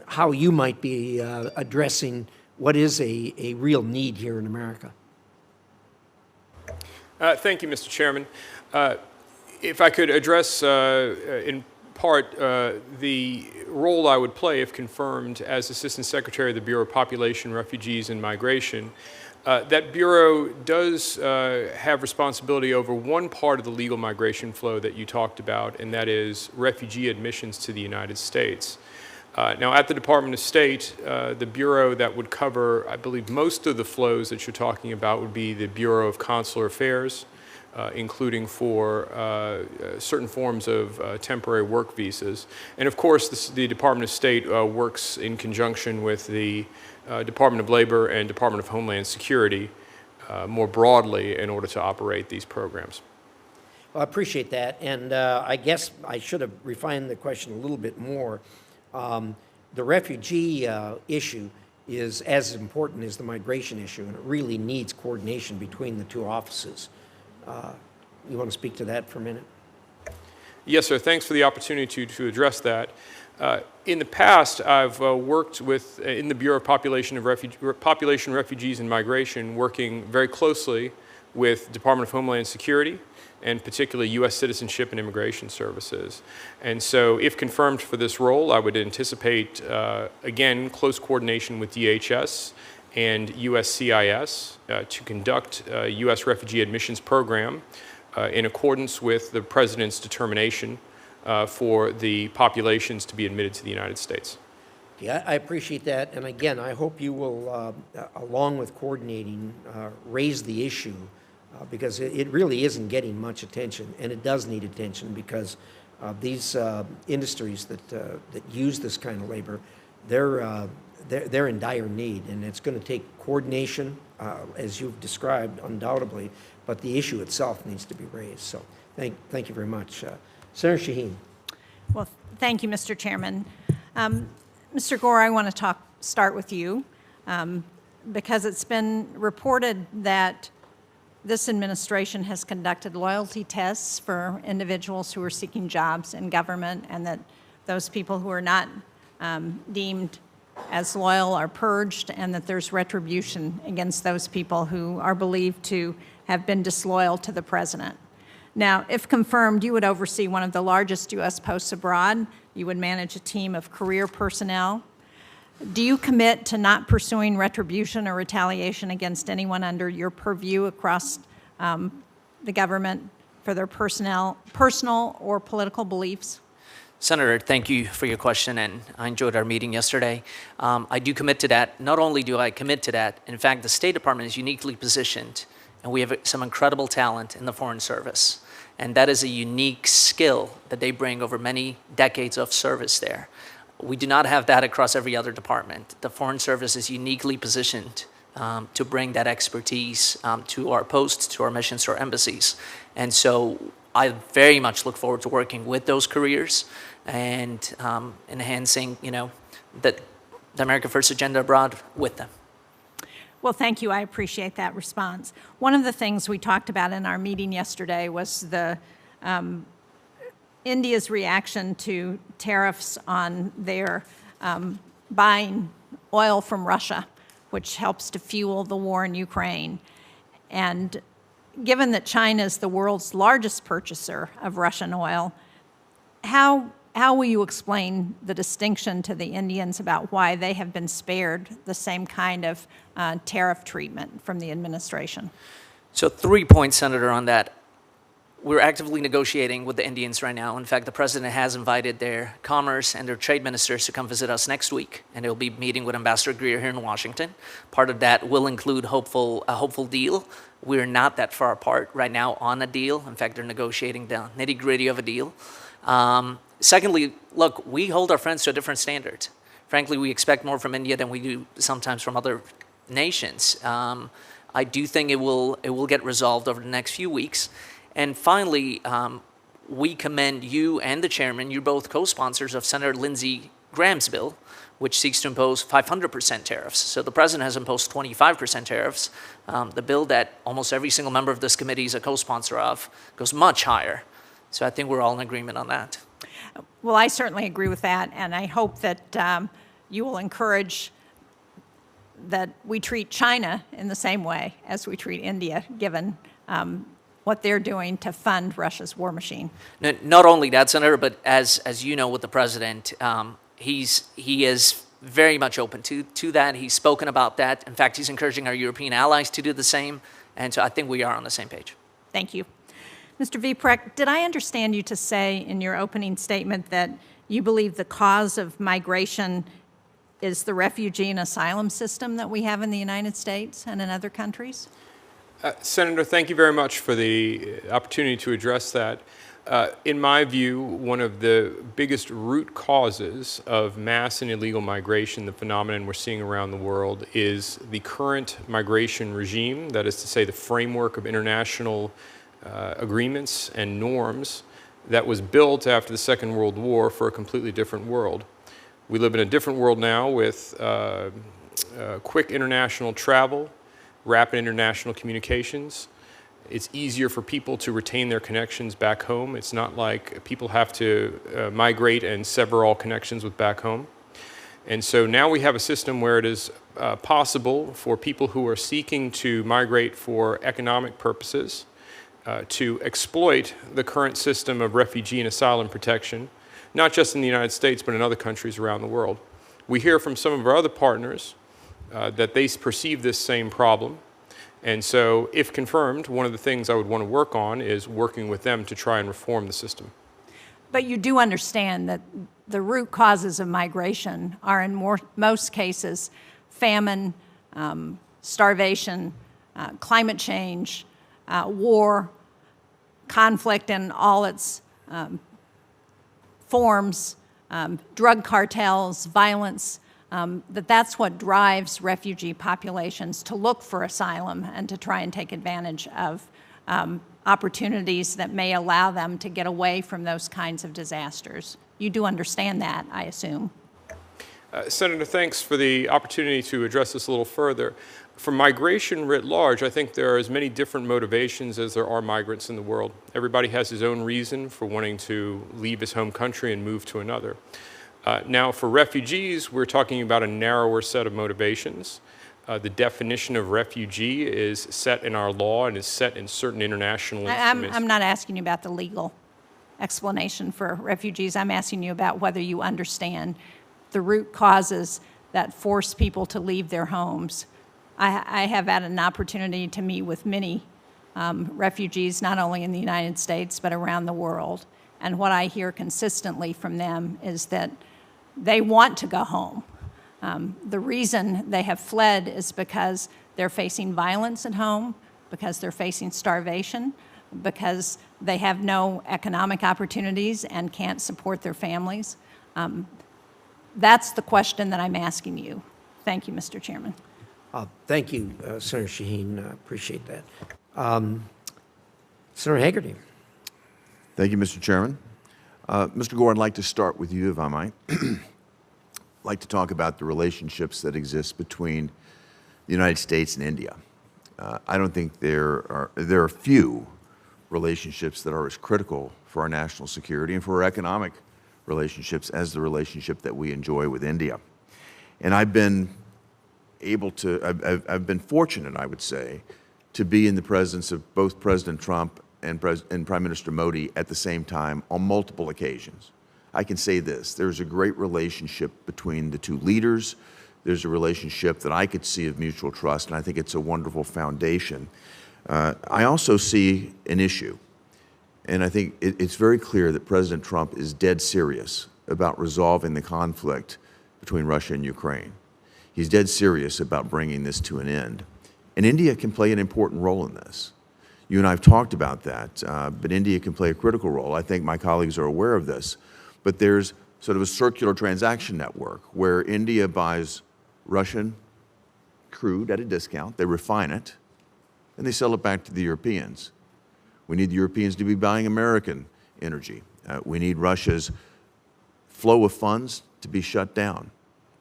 how you might be addressing what is a real need here in America. Thank you, Mr. Chairman. If I could address in part the role I would play if confirmed as Assistant Secretary of the Bureau of Population, Refugees, and Migration. That Bureau does have responsibility over one part of the legal migration flow that you talked about, and that is refugee admissions to the United States. Now, at the Department of State, the Bureau that would cover, I believe, most of the flows that you're talking about would be the Bureau of Consular Affairs, including for certain forms of temporary work visas. And of course, the Department of State works in conjunction with the Department of Labor and Department of Homeland Security more broadly in order to operate these programs. Well, I appreciate that, and I guess I should have refined the question a little bit more. The refugee issue is as important as the migration issue, and it really needs coordination between the two offices. You want to speak to that for a minute? Yes, sir. Thanks for the opportunity to address that. In the past, I've worked with, in the Bureau of Population, Refugees, and Migration, working very closely with Department of Homeland Security, and particularly U.S. Citizenship and Immigration Services. And so if confirmed for this role, I would anticipate, again, close coordination with DHS and USCIS to conduct a U.S. refugee admissions program in accordance with the President's determination for the populations to be admitted to the United States. Yeah, I appreciate that, and again, I hope you will, along with coordinating, raise the issue, because it really isn't getting much attention, and it does need attention, because these industries that use this kind of labor, they're in dire need, and it's going to take coordination, as you've described, undoubtedly, but the issue itself needs to be raised. So thank you very much. Senator Shaheen. Well, thank you, Mr. Chairman. Mr. Gore, I want to start with you, because it's been reported that this administration has conducted loyalty tests for individuals who are seeking jobs in government, and that those people who are not deemed as loyal are purged, and that there's retribution against those people who are believed to have been disloyal to the president. Now, if confirmed, you would oversee one of the largest U.S. posts abroad. You would manage a team of career personnel. Do you commit to not pursuing retribution or retaliation against anyone under your purview across the government for their personal or political beliefs? Senator, thank you for your question, and I enjoyed our meeting yesterday. I do commit to that. Not only do I commit to that, in fact, the State Department is uniquely positioned, and we have some incredible talent in the Foreign Service. And that is a unique skill that they bring over many decades of service there. We do not have that across every other department. The Foreign Service is uniquely positioned to bring that expertise to our posts, to our missions, to our embassies. And so I very much look forward to working with those careers and enhancing, the America First agenda abroad with them. Well, thank you. I appreciate that response. One of the things we talked about in our meeting yesterday was India's reaction to tariffs on their buying oil from Russia, which helps to fuel the war in Ukraine. And given that China is the world's largest purchaser of Russian oil, how will you explain the distinction to the Indians about why they have been spared the same kind of tariff treatment from the administration? So 3 points, Senator, on that. We're actively negotiating with the Indians right now. In fact, the president has invited their commerce and their trade ministers to come visit us next week, and they'll be meeting with Ambassador Greer here in Washington. Part of that will include a hopeful deal. We're not that far apart right now on a deal. In fact, they're negotiating the nitty-gritty of a deal. Secondly, look, we hold our friends to a different standard. Frankly, we expect more from India than we do sometimes from other nations. I do think it will get resolved over the next few weeks. And finally, we commend you and the chairman, you're both co-sponsors of Senator Lindsey Graham's bill, which seeks to impose 500% tariffs. So the president has imposed 25% tariffs. The bill that almost every single member of this committee is a co-sponsor of goes much higher. So I think we're all in agreement on that. Well, I certainly agree with that, and I hope that you will encourage that we treat China in the same way as we treat India, given what they're doing to fund Russia's war machine. Not only that, Senator, but as you know with the president, he is very much open to that. He's spoken about that. In fact, he's encouraging our European allies to do the same, and so I think we are on the same page. Thank you. Mr. Veprek, did I understand you to say in your opening statement that you believe the cause of migration is the refugee and asylum system that we have in the United States and in other countries? Senator, thank you very much for the opportunity to address that. In my view, one of the biggest root causes of mass and illegal migration, the phenomenon we're seeing around the world, is the current migration regime, that is to say the framework of international agreements and norms that was built after the Second World War for a completely different world. We live in a different world now with quick international travel, rapid international communications. It's easier for people to retain their connections back home. It's not like people have to migrate and sever all connections with back home. And so now we have a system where it is possible for people who are seeking to migrate for economic purposes to exploit the current system of refugee and asylum protection, not just in the United States, but in other countries around the world. We hear from some of our other partners that they perceive this same problem. And so, if confirmed, one of the things I would want to work on is working with them to try and reform the system. But you do understand that the root causes of migration are in most cases famine, starvation, climate change, war, conflict in all its forms, drug cartels, violence, that's what drives refugee populations to look for asylum and to try and take advantage of opportunities that may allow them to get away from those kinds of disasters. You do understand that, I assume. Senator, thanks for the opportunity to address this a little further. For migration writ large, I think there are as many different motivations as there are migrants in the world. Everybody has his own reason for wanting to leave his home country and move to another. Now, for refugees, we're talking about a narrower set of motivations. The definition of refugee is set in our law and is set in certain international instruments. I'm not asking you about the legal explanation for refugees. I'm asking you about whether you understand the root causes that force people to leave their homes. I have had an opportunity to meet with many refugees, not only in the United States, but around the world. And what I hear consistently from them is that they want to go home. The reason they have fled is because they're facing violence at home, because they're facing starvation, because they have no economic opportunities and can't support their families. That's the question that I'm asking you. Thank you, Mr. Chairman. Thank you, Senator Shaheen. Appreciate that. Senator Hagerty. Thank you, Mr. Chairman. Mr. Gore, I'd like to start with you, if I might. I'd like to talk about the relationships that exist between the United States and India. I don't think there are few relationships that are as critical for our national security and for our economic relationships as the relationship that we enjoy with India. And I've been fortunate, I would say, to be in the presence of both President Trump and Prime Minister Modi at the same time on multiple occasions. I can say this, there's a great relationship between the two leaders. There's a relationship that I could see of mutual trust, and I think it's a wonderful foundation. I also see an issue, and I think it's very clear that President Trump is dead serious about resolving the conflict between Russia and Ukraine. He's dead serious about bringing this to an end. And India can play an important role in this. You and I have talked about that, but India can play a critical role. I think my colleagues are aware of this. But there's sort of a circular transaction network where India buys Russian crude at a discount, they refine it, and they sell it back to the Europeans. We need the Europeans to be buying American energy. We need Russia's flow of funds to be shut down.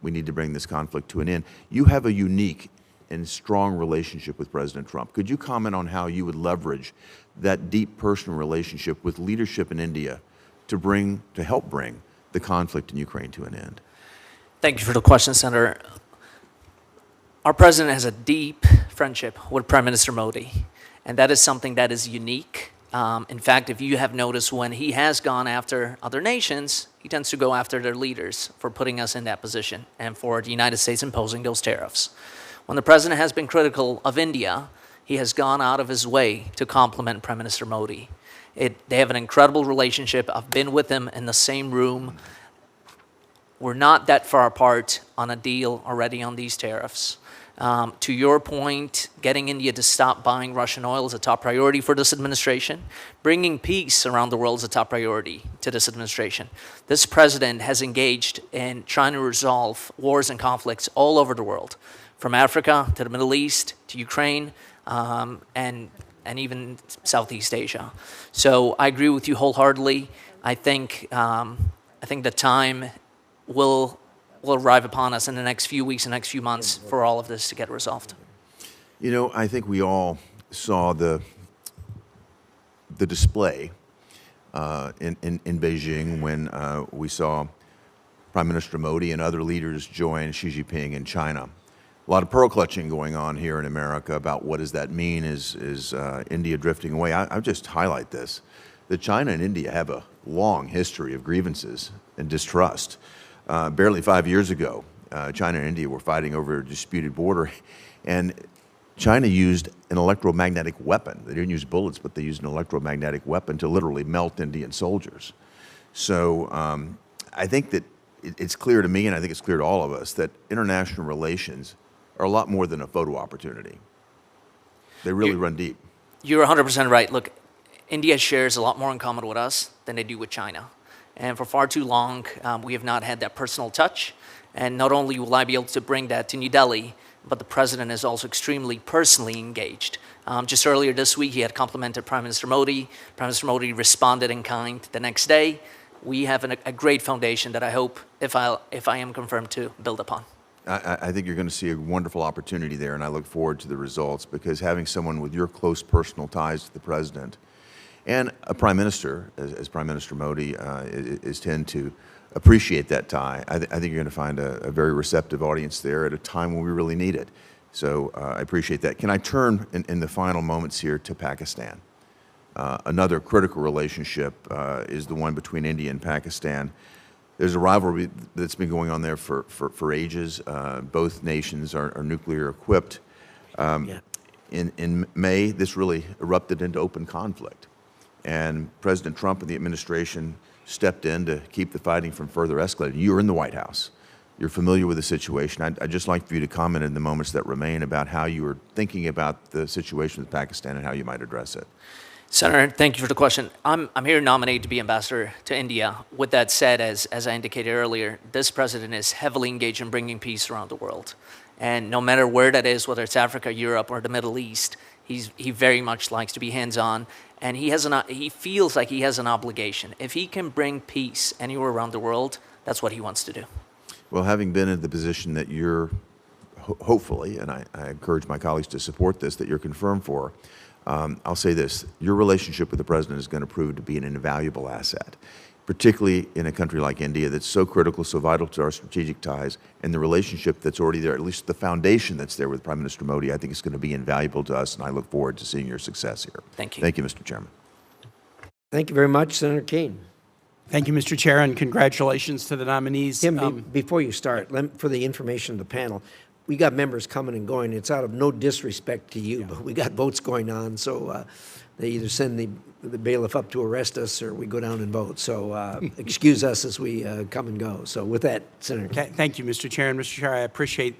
We need to bring this conflict to an end. You have a unique and strong relationship with President Trump. Could you comment on how you would leverage that deep personal relationship with leadership in India to help bring the conflict in Ukraine to an end? Thank you for the question, Senator. Our president has a deep friendship with Prime Minister Modi, and that is something that is unique. In fact, if you have noticed, when he has gone after other nations, he tends to go after their leaders for putting us in that position and for the United States imposing those tariffs. When the president has been critical of India, he has gone out of his way to compliment Prime Minister Modi. They have an incredible relationship. I've been with him in the same room. We're not that far apart on a deal already on these tariffs. To your point, getting India to stop buying Russian oil is a top priority for this administration. Bringing peace around the world is a top priority to this administration. This president has engaged in trying to resolve wars and conflicts all over the world, from Africa to the Middle East to Ukraine and even Southeast Asia. So I agree with you wholeheartedly. I think the time will arrive upon us in the next few weeks and next few months for all of this to get resolved. You know, I think we all saw the display in Beijing when we saw Prime Minister Modi and other leaders join Xi Jinping in China. A lot of pearl clutching going on here in America about what does that mean? Is India drifting away? I would just highlight this, that China and India have a long history of grievances and distrust. Barely 5 years ago, China and India were fighting over a disputed border, and China used an electromagnetic weapon. They didn't use bullets, but they used an electromagnetic weapon to literally melt Indian soldiers. So I think that it's clear to me, and I think it's clear to all of us, that international relations are a lot more than a photo opportunity. They really run deep. You're 100% right. Look, India shares a lot more in common with us than they do with China. And for far too long, we have not had that personal touch. And not only will I be able to bring that to New Delhi, but the president is also extremely personally engaged. Just earlier this week, he had complimented Prime Minister Modi. Prime Minister Modi responded in kind the next day. We have a great foundation that I hope, if I am confirmed, to build upon. I think you're going to see a wonderful opportunity there, and I look forward to the results, because having someone with your close personal ties to the president and a prime minister, as Prime Minister Modi, is tend to appreciate that tie. I think you're going to find a very receptive audience there at a time when we really need it. So I appreciate that. Can I turn in the final moments here to Pakistan? Another critical relationship is the one between India and Pakistan. There's a rivalry that's been going on there for ages. Both nations are nuclear equipped. In May, this really erupted into open conflict. And President Trump and the administration stepped in to keep the fighting from further escalating. You were in the White House. You're familiar with the situation. I'd just like for you to comment in the moments that remain about how you are thinking about the situation with Pakistan and how you might address it. Senator, thank you for the question. I'm here nominated to be ambassador to India. With that said, as I indicated earlier, this president is heavily engaged in bringing peace around the world. And no matter where that is, whether it's Africa, Europe, or the Middle East, he very much likes to be hands-on. And he feels like he has an obligation. If he can bring peace anywhere around the world, that's what he wants to do. Well, having been in the position that you're hopefully, and I encourage my colleagues to support this, that you're confirmed for, I'll say this: your relationship with the president is going to prove to be an invaluable asset, particularly in a country like India that's so critical, so vital to our strategic ties, and the relationship that's already there, at least the foundation that's there with Prime Minister Modi, I think is going to be invaluable to us, and I look forward to seeing your success here. Thank you. Thank you, Mr. Chairman. Thank you very much, Senator Keene. Thank you, Mr. Chair, and congratulations to the nominees. Tim, before you start, for the information of the panel, we got members coming and going. It's out of no disrespect to you, but we got votes going on, so they either send the bailiff up to arrest us or we go down and vote. So excuse us as we come and go. So with that, Senator. Thank you, Mr. Chair. And Mr. Chair, I appreciate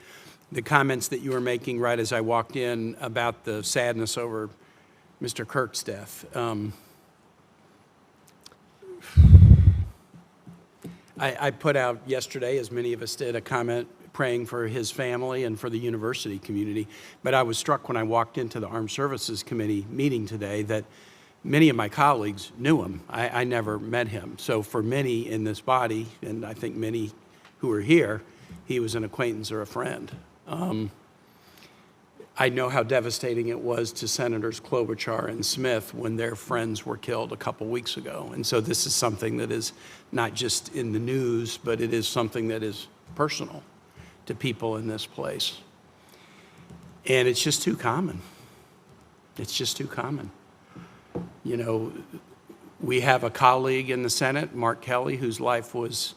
the comments that you were making right as I walked in about the sadness over Mr. Kirk's death. I put out yesterday, as many of us did, a comment praying for his family and for the university community. But I was struck when I walked into the Armed Services Committee meeting today that many of my colleagues knew him. I never met him. So for many in this body, and I think many who are here, he was an acquaintance or a friend. I know how devastating it was to Senators Klobuchar and Smith when their friends were killed a couple weeks ago. And so this is something that is not just in the news, but it is something that is personal to people in this place. And it's just too common. It's just too common. You know, we have a colleague in the Senate, Mark Kelly, whose life was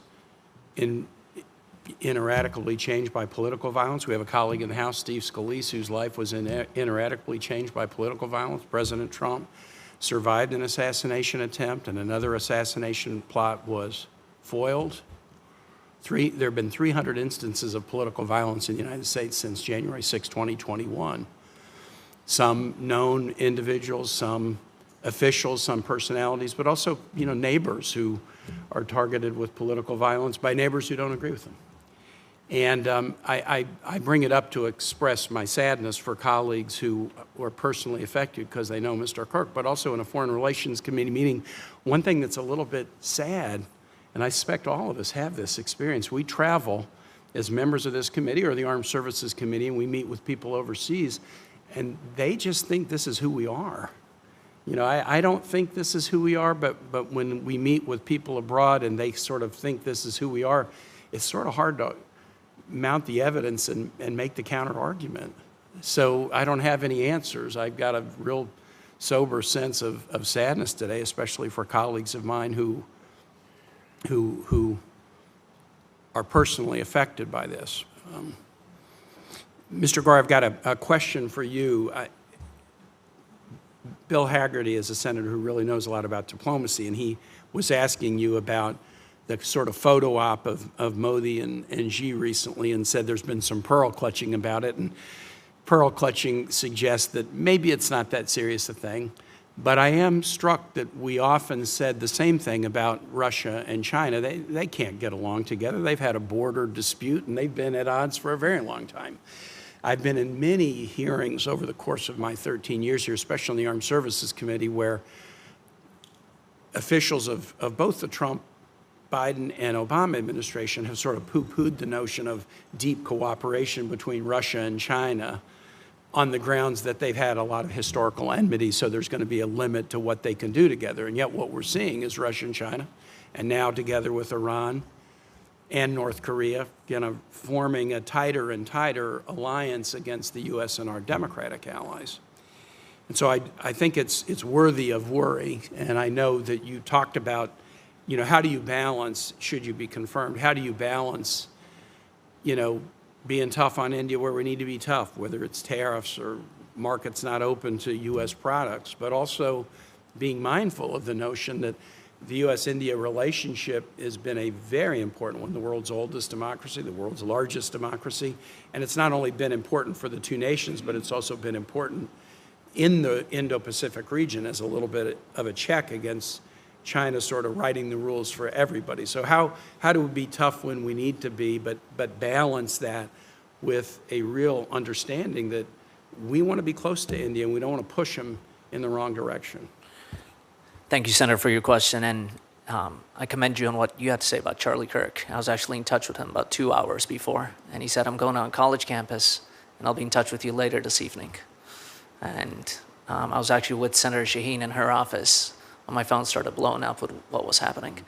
ineradicably changed by political violence. We have a colleague in the House, Steve Scalise, whose life was ineradicably changed by political violence. President Trump survived an assassination attempt, and another assassination plot was foiled. There have been 300 instances of political violence in the United States since January 6, 2021. Some known individuals, some officials, some personalities, but also, you know, neighbors who are targeted with political violence by neighbors who don't agree with them. And I bring it up to express my sadness for colleagues who were personally affected because they know Mr. Kirk, but also in a Foreign Relations Committee meeting, one thing that's a little bit sad, and I suspect all of us have this experience, we travel as members of this committee or the Armed Services Committee, and we meet with people overseas, and they just think this is who we are. You know, I don't think this is who we are, but when we meet with people abroad and they sort of think this is who we are, it's sort of hard to mount the evidence and make the counter argument. So I don't have any answers. I've got a real sober sense of sadness today, especially for colleagues of mine who are personally affected by this. Mr. Gore, I've got a question for you. Bill Haggerty is a senator who really knows a lot about diplomacy, and he was asking you about the sort of photo op of Modi and Xi recently and said there's been some pearl clutching about it. And pearl clutching suggests that maybe it's not that serious a thing. But I am struck that we often said the same thing about Russia and China. They can't get along together. They've had a border dispute, and they've been at odds for a very long time. I've been in many hearings over the course of my 13 years here, especially on the Armed Services Committee, where officials of both the Trump, Biden, and Obama administration have sort of poo-pooed the notion of deep cooperation between Russia and China on the grounds that they've had a lot of historical enmity, so there's going to be a limit to what they can do together. And yet what we're seeing is Russia and China, and now together with Iran and North Korea, you know, forming a tighter and tighter alliance against the U.S. and our democratic allies. And so I think it's worthy of worry, and I know that you talked about, you know, how do you balance, should you be confirmed, how do you balance, you know, being tough on India where we need to be tough, whether it's tariffs or markets not open to U.S. products, but also being mindful of the notion that the U.S.-India relationship has been a very important one, the world's oldest democracy, the world's largest democracy, and it's not only been important for the two nations, but it's also been important in the Indo-Pacific region as a little bit of a check against China sort of writing the rules for everybody. So how do we be tough when we need to be, but balance that with a real understanding that we want to be close to India and we don't want to push them in the wrong direction? Thank you, Senator, for your question. And I commend you on what you had to say about Charlie Kirk. I was actually in touch with him about 2 hours before, and he said, I'm going on college campus, and I'll be in touch with you later this evening. And I was actually with Senator Shaheen in her office when my phone started blowing up with what was happening.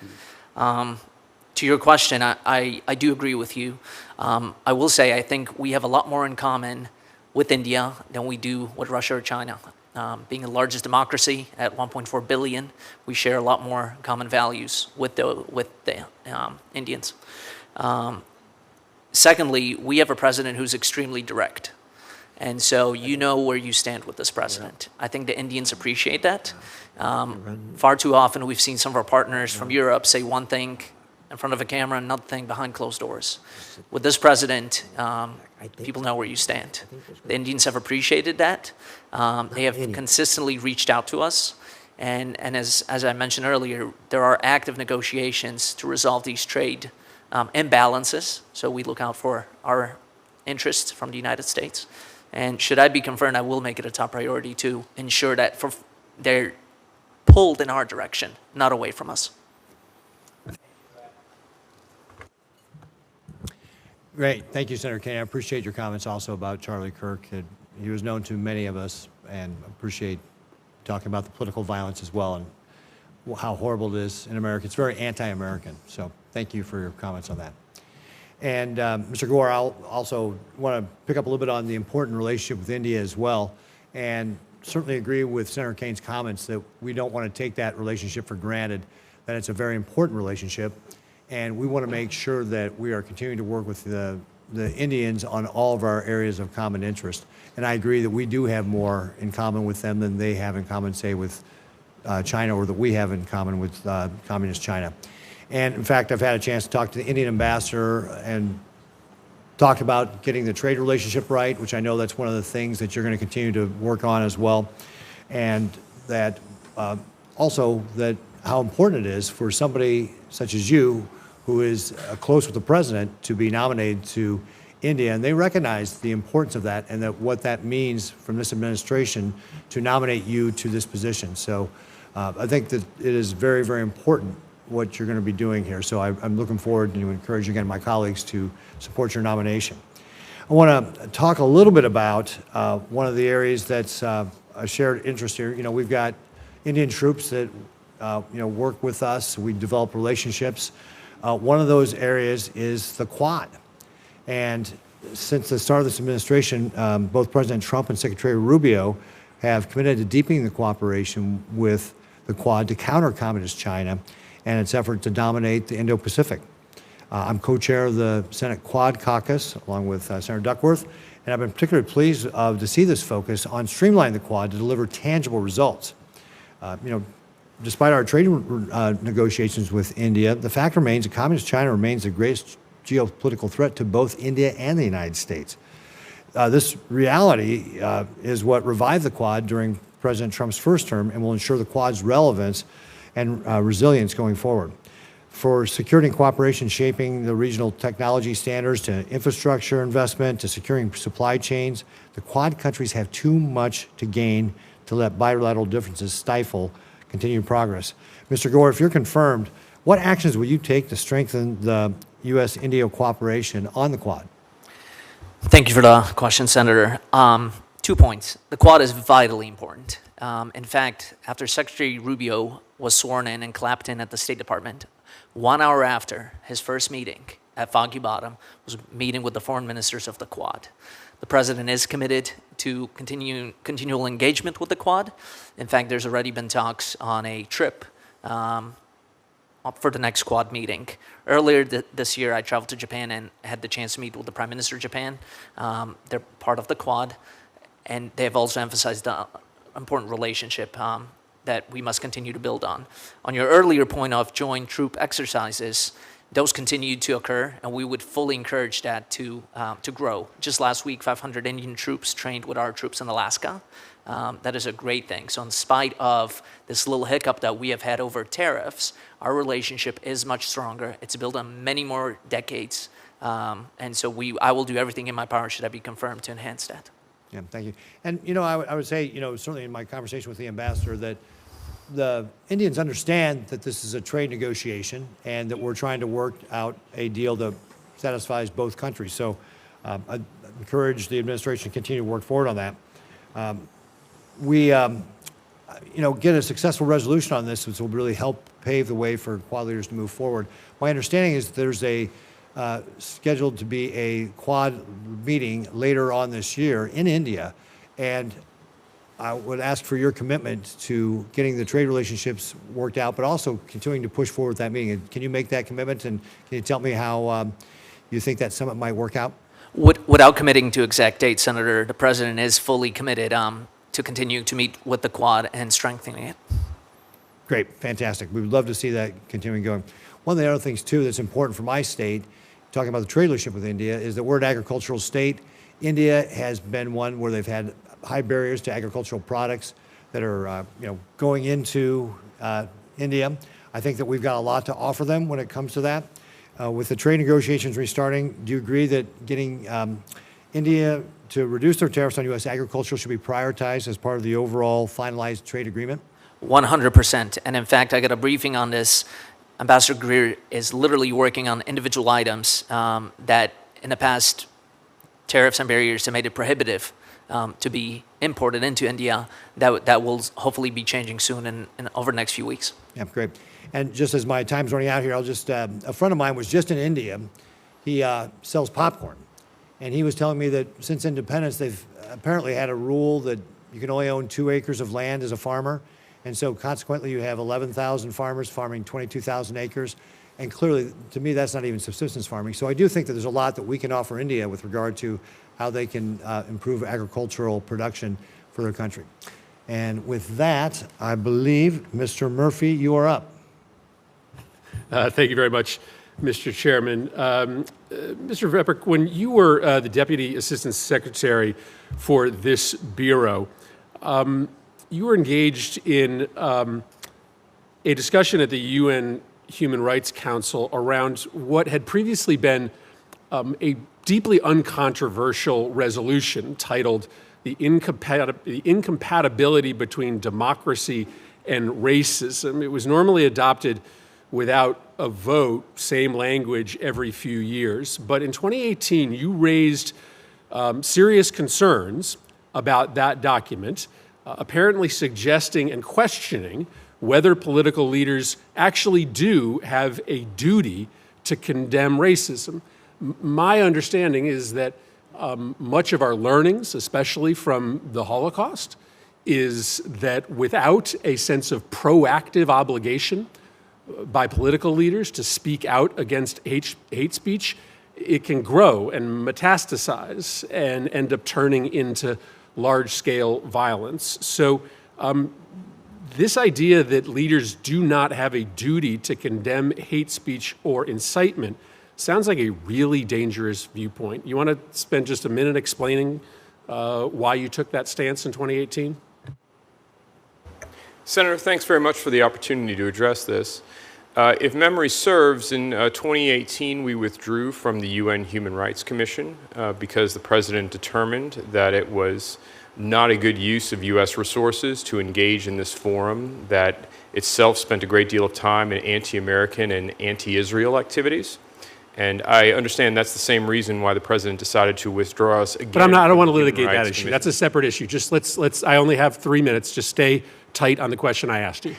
To your question, I do agree with you. I will say I think we have a lot more in common with India than we do with Russia or China. Being the largest democracy at 1.4 billion, we share a lot more common values with the Indians. Secondly, we have a president who's extremely direct. And so you know where you stand with this president. I think the Indians appreciate that. Far too often we've seen some of our partners from Europe say one thing in front of a camera and another thing behind closed doors. With this president, people know where you stand. The Indians have appreciated that. They have consistently reached out to us. And as I mentioned earlier, there are active negotiations to resolve these trade imbalances. So we look out for our interests from the United States. And should I be confirmed, I will make it a top priority to ensure that they're pulled in our direction, not away from us. Great. Thank you, Senator Kennedy. I appreciate your comments also about Charlie Kirk. He was known to many of us, and appreciate talking about the political violence as well and how horrible it is in America. It's very anti-American. So thank you for your comments on that. And Mr. Gore, I'll also want to pick up a little bit on the important relationship with India as well, and certainly agree with Senator Kane's comments that we don't want to take that relationship for granted, that it's a very important relationship, and we want to make sure that we are continuing to work with the Indians on all of our areas of common interest. And I agree that we do have more in common with them than they have in common, say, with China, or that we have in common with Communist China. And in fact, I've had a chance to talk to the Indian ambassador and talked about getting the trade relationship right, which I know that's one of the things that you're going to continue to work on as well. And that also that how important it is for somebody such as you, who is close with the president, to be nominated to India. And they recognize the importance of that, and that what that means from this administration to nominate you to this position. So I think that it is very, very important what you're going to be doing here. So I'm looking forward to encourage again my colleagues to support your nomination. I want to talk a little bit about one of the areas that's a shared interest here. You know, we've got Indian troops that work with us. We develop relationships. One of those areas is the Quad. And since the start of this administration, both President Trump and Secretary Rubio have committed to deepening the cooperation with the Quad to counter Communist China and its effort to dominate the Indo-Pacific. I'm co-chair of the Senate Quad Caucus, along with Senator Duckworth, and I've been particularly pleased to see this focus on streamlining the Quad to deliver tangible results. Despite our trade negotiations with India, the fact remains that Communist China remains the greatest geopolitical threat to both India and the United States. This reality is what revived the Quad during President Trump's first term and will ensure the Quad's relevance and resilience going forward. For security and cooperation shaping the regional technology standards, to infrastructure investment, to securing supply chains, the Quad countries have too much to gain to let bilateral differences stifle continued progress. Mr. Gore, if you're confirmed, what actions will you take to strengthen the U.S.-India cooperation on the Quad? Thank you for the question, Senator. 2 points. The Quad is vitally important. In fact, after Secretary Rubio was sworn in and clapped in at the State Department, 1 hour after his first meeting at Foggy Bottom was meeting with the foreign ministers of the Quad. The president is committed to continual engagement with the Quad. In fact, there's already been talks on a trip for the next Quad meeting. Earlier this year, I traveled to Japan and had the chance to meet with the Prime Minister of Japan. They're part of the Quad, and they have also emphasized the important relationship that we must continue to build on. On your earlier point of joint troop exercises, those continue to occur, and we would fully encourage that to grow. Just last week, 500 Indian troops trained with our troops in Alaska. That is a great thing. So in spite of this little hiccup that we have had over tariffs, our relationship is much stronger. It's built on many more decades. And so I will do everything in my power, should I be confirmed, to enhance that. Yeah, thank you. And, I would say, certainly in my conversation with the ambassador, that the Indians understand that this is a trade negotiation and that we're trying to work out a deal that satisfies both countries. So I encourage the administration to continue to work forward on that. We get a successful resolution on this, which will really help pave the way for Quad leaders to move forward. My understanding is that there's scheduled to be a Quad meeting later on this year in India, and I would ask for your commitment to getting the trade relationships worked out, but also continuing to push forward that meeting. Can you make that commitment, and can you tell me how you think that summit might work out? Without committing to exact dates, Senator, the President is fully committed to continue to meet with the Quad and strengthening it. Great, fantastic. We would love to see that continuing going. One of the other things, too, that's important for my state, talking about the trade relationship with India, is that we're an agricultural state. India has been one where they've had high barriers to agricultural products that are going into India. I think that we've got a lot to offer them when it comes to that. With the trade negotiations restarting, do you agree that getting India to reduce their tariffs on U.S. agriculture should be prioritized as part of the overall finalized trade agreement? 100%. And in fact, I got a briefing on this. Ambassador Greer is literally working on individual items that in the past, tariffs and barriers have made it prohibitive to be imported into India. That will hopefully be changing soon and over the next few weeks. Yeah, great. And just as my time's running out here, I'll just, a friend of mine was just in India. He sells popcorn. And he was telling me that since independence, they've apparently had a rule that you can only own 2 acres of land as a farmer. And so consequently, you have 11,000 farmers farming 22,000 acres. And clearly, to me, that's not even subsistence farming. So I do think that there's a lot that we can offer India with regard to how they can improve agricultural production for their country. And with that, I believe, Mr. Murphy, you are up. Thank you very much, Mr. Chairman. Mr. Veprek, when you were the Deputy Assistant Secretary for this Bureau, you were engaged in a discussion at the UN Human Rights Council around what had previously been a deeply uncontroversial resolution titled the Incompatibility Between Democracy and Racism. It was normally adopted without a vote, same language every few years. But in 2018, you raised serious concerns about that document, apparently suggesting and questioning whether political leaders actually do have a duty to condemn racism. My understanding is that much of our learnings, especially from the Holocaust, is that without a sense of proactive obligation by political leaders to speak out against hate speech, it can grow and metastasize and end up turning into large-scale violence. So this idea that leaders do not have a duty to condemn hate speech or incitement sounds like a really dangerous viewpoint. You want to spend just a minute explaining why you took that stance in 2018? Senator, thanks very much for the opportunity to address this. If memory serves, in 2018 we withdrew from the UN Human Rights Commission because the President determined that it was not a good use of U.S. resources to engage in this forum that itself spent a great deal of time in anti-American and anti-Israel activities. And I understand that's the same reason why the President decided to withdraw us again. But I don't want to litigate that issue. That's a separate issue. Just let's. I only have 3 minutes. Just stay tight on the question I asked you.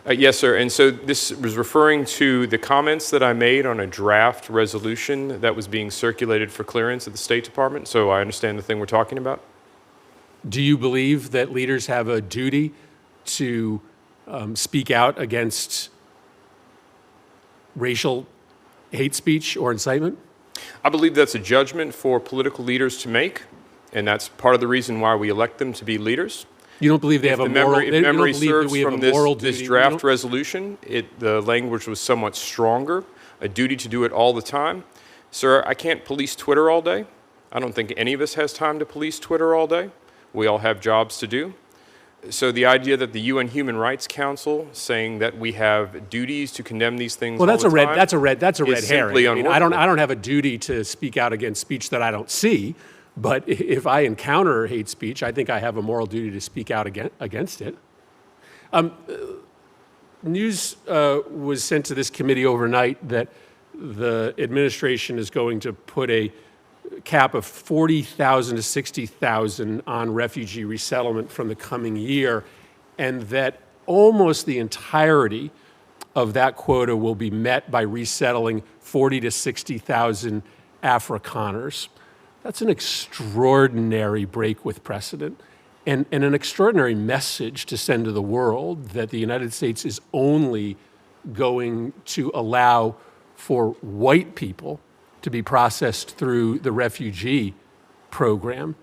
Yes, sir. And so this was referring to the comments that I made on a draft resolution that was being circulated for clearance at the State Department. So I understand the thing we're talking about. Do you believe that leaders have a duty to speak out against racial hate speech or incitement? I believe that's a judgment for political leaders to make, and that's part of the reason why we elect them to be leaders. You don't believe they have a moral duty? If memory serves from this draft resolution, the language was somewhat stronger, a duty to do it all the time. Sir, I can't police Twitter all day. I don't think any of us has time to police Twitter all day. We all have jobs to do. So the idea that the UN Human Rights Council saying that we have duties to condemn these things that's all the time that's a red herring. I mean, I don't have a duty to speak out against speech that I don't see, but if I encounter hate speech, I think I have a moral duty to speak out against it. News was sent to this committee overnight that the administration is going to put a cap of 40,000 to 60,000 on refugee resettlement from the coming year, and that almost the entirety of that quota will be met by resettling 40 to 60,000 Afrikaners. That's an extraordinary break with precedent and an extraordinary message to send to the world that the United States is only going to allow for white people to be processed through the refugee program.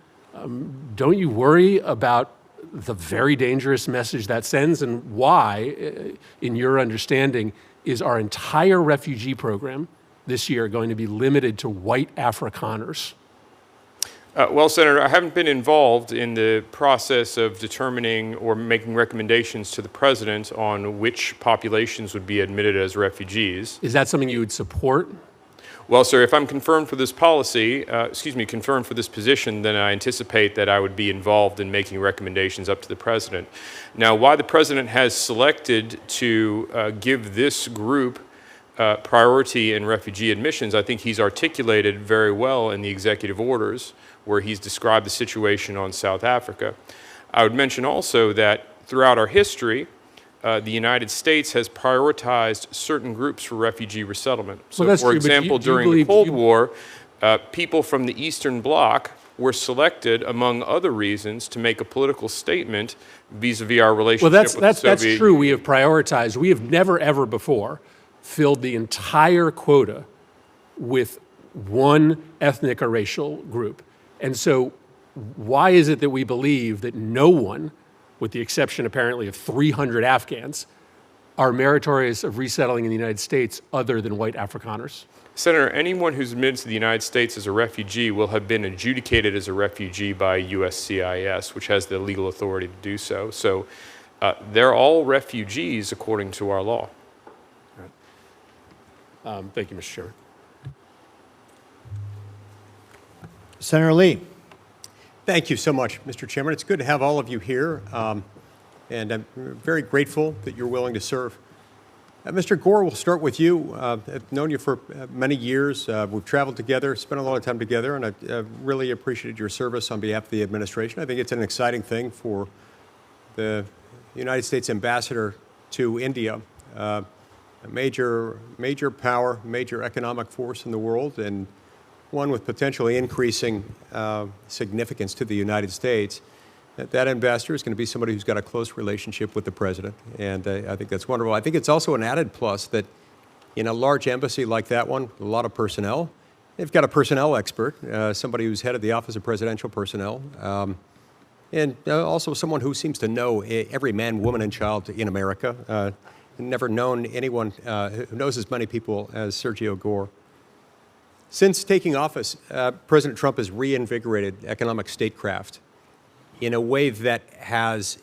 Don't you worry about the very dangerous message that sends, and why, in your understanding, is our entire refugee program this year going to be limited to white Afrikaners? Well, Senator, I haven't been involved in the process of determining or making recommendations to the President on which populations would be admitted as refugees. Is that something you would support? Well, sir, if I'm confirmed for this confirmed for this position, then I anticipate that I would be involved in making recommendations up to the President. Now, why the President has selected to give this group priority in refugee admissions, I think he's articulated very well in the executive orders where he's described the situation on South Africa. I would mention also that throughout our history, the United States has prioritized certain groups for refugee resettlement. So, Well, that's for true, but example, do you during the believe Cold War, people from the Eastern Bloc were selected, among other reasons, to make a political statement vis-a-vis our relationship Well, with the that's Soviet true. We have prioritized. We have never, ever before filled the entire quota with one ethnic or racial group. And so why is it that we believe that no one, with the exception apparently of 300 Afghans, are meritorious of resettling in the United States other than white Afrikaners? Senator, anyone who's admitted to the United States as a refugee will have been adjudicated as a refugee by USCIS, which has the legal authority to do so. So they're all refugees according to our law. Thank you, Mr. Chairman. Senator Lee. Thank you so much, Mr. Chairman. It's good to have all of you here, and I'm very grateful that you're willing to serve. Mr. Gore, we'll start with you. I've known you for many years. We've traveled together, spent a lot of time together, and I've really appreciated your service on behalf of the administration. I think it's an exciting thing for the United States ambassador to India, a major power, major economic force in the world, and one with potentially increasing significance to the United States. That ambassador is going to be somebody who's got a close relationship with the president, and I think that's wonderful. I think it's also an added plus that in a large embassy like that one, a lot of personnel, they've got a personnel expert, somebody who's head of the Office of Presidential Personnel, and also someone who seems to know every man, woman, and child in America. Never known anyone who knows as many people as Sergio Gor. Since taking office, President Trump has reinvigorated economic statecraft in a way that has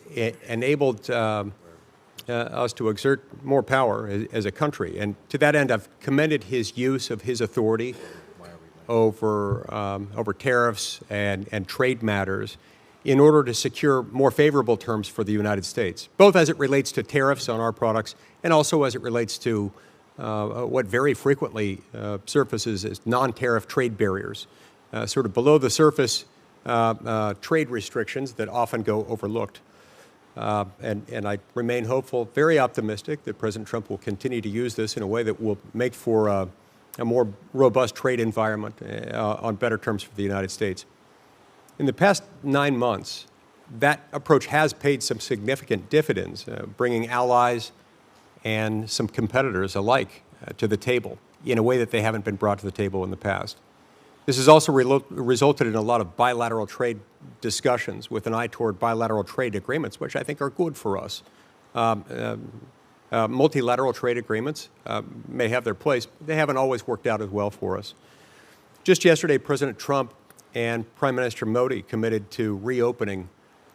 enabled us to exert more power as a country. And to that end, I've commended his use of his authority over tariffs and trade matters in order to secure more favorable terms for the United States, both as it relates to tariffs on our products and also as it relates to what very frequently surfaces as non-tariff trade barriers, sort of below the surface trade restrictions that often go overlooked. And I remain hopeful, very optimistic, that President Trump will continue to use this in a way that will make for a more robust trade environment on better terms for the United States. In the past 9 months, that approach has paid some significant dividends, bringing allies and some competitors alike to the table in a way that they haven't been brought to the table in the past. This has also resulted in a lot of bilateral trade discussions with an eye toward bilateral trade agreements, which I think are good for us. Multilateral trade agreements may have their place, but they haven't always worked out as well for us. Just yesterday, President Trump and Prime Minister Modi committed to reopening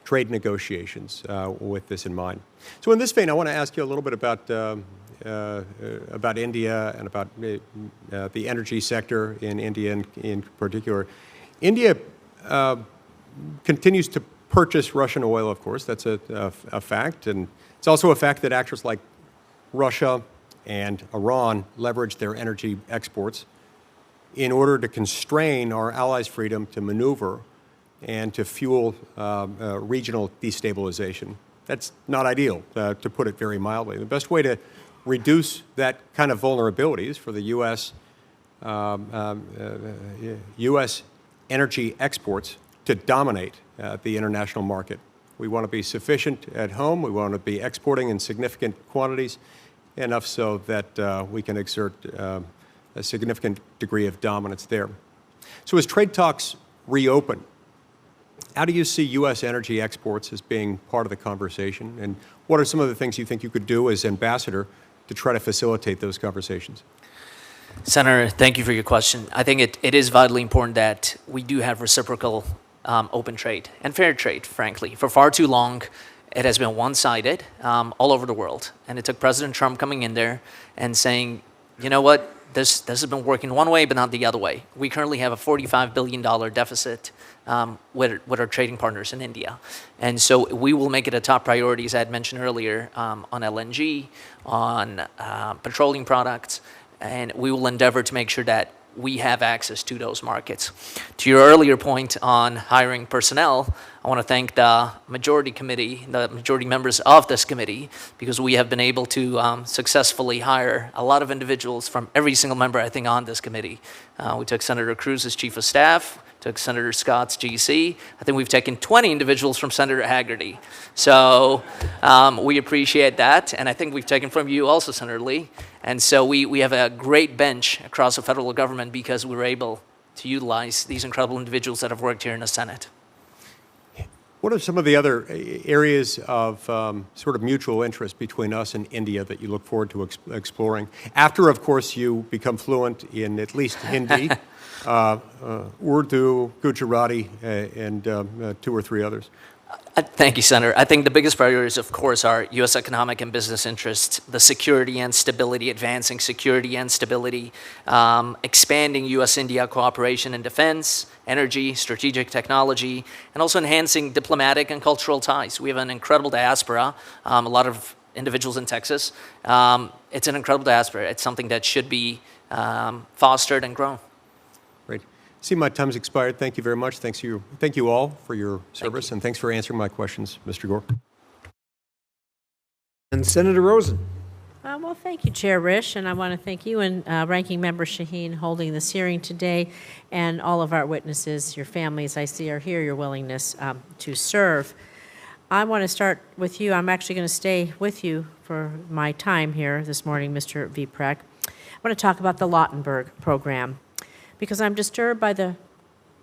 trade negotiations with this in mind. So in this vein, I want to ask you a little bit about India and about the energy sector in India in particular. India continues to purchase Russian oil, of course. That's a fact. And it's also a fact that actors like Russia and Iran leverage their energy exports in order to constrain our allies' freedom to maneuver and to fuel regional destabilization. That's not ideal, to put it very mildly. The best way to reduce that kind of vulnerability is for the U.S. energy exports to dominate the international market. We want to be sufficient at home. We want to be exporting in significant quantities, enough so that we can exert a significant degree of dominance there. So as trade talks reopen, how do you see U.S. energy exports as being part of the conversation? And what are some of the things you think you could do as ambassador to try to facilitate those conversations? Senator, thank you for your question. I think it is vitally important that we do have reciprocal open trade and fair trade, frankly. For far too long, it has been one-sided all over the world. And it took President Trump coming in there and saying, you know what, this has been working one way, but not the other way. We currently have a $45 billion deficit with our trading partners in India. And so we will make it a top priority, as I had mentioned earlier, on LNG, on petroleum products, and we will endeavor to make sure that we have access to those markets. To your earlier point on hiring personnel, I want to thank the majority committee, the majority members of this committee, because we have been able to successfully hire a lot of individuals from every single member, I think, on this committee. We took Senator Cruz as Chief of Staff, took Senator Scott's GC. I think we've taken 20 individuals from Senator Haggerty. So we appreciate that, and I think we've taken from you also, Senator Lee. And so we have a great bench across the federal government because we were able to utilize these incredible individuals that have worked here in the Senate. What are some of the other areas of sort of mutual interest between us and India that you look forward to exploring? After, of course, you become fluent in at least Hindi, Urdu, Gujarati, and 2 or 3 others. Thank you, Senator. I think the biggest priorities, of course, are U.S. economic and business interests, the security and stability, advancing security and stability, expanding U.S.-India cooperation in defense, energy, strategic technology, and also enhancing diplomatic and cultural ties. We have an incredible diaspora, a lot of individuals in Texas. It's an incredible diaspora. It's something that should be fostered and grown. Great. See, my time's expired. Thank you very much. Thank you all for your service, and thanks for answering my questions, Mr. Gore. And Senator Rosen. Well, thank you, Chair Risch, and I want to thank you and Ranking Member Shaheen holding this hearing today, and all of our witnesses, your families I see are here, your willingness to serve. I want to start with you. I'm actually going to stay with you for my time here this morning, Mr. Veprek. I want to talk about the Lautenberg program, because I'm disturbed by the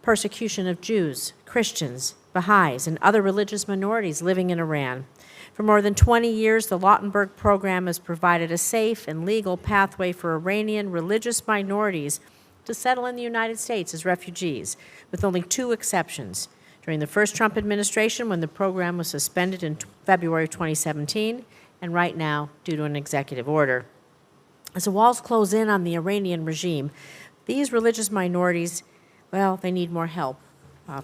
persecution of Jews, Christians, Baha'is, and other religious minorities living in Iran. For more than 20 years, the Lautenberg program has provided a safe and legal pathway for Iranian religious minorities to settle in the United States as refugees, with only 2 exceptions. During the first Trump administration, when the program was suspended in February 2017, and right now due to an executive order. As the walls close in on the Iranian regime, these religious minorities, well, they need more help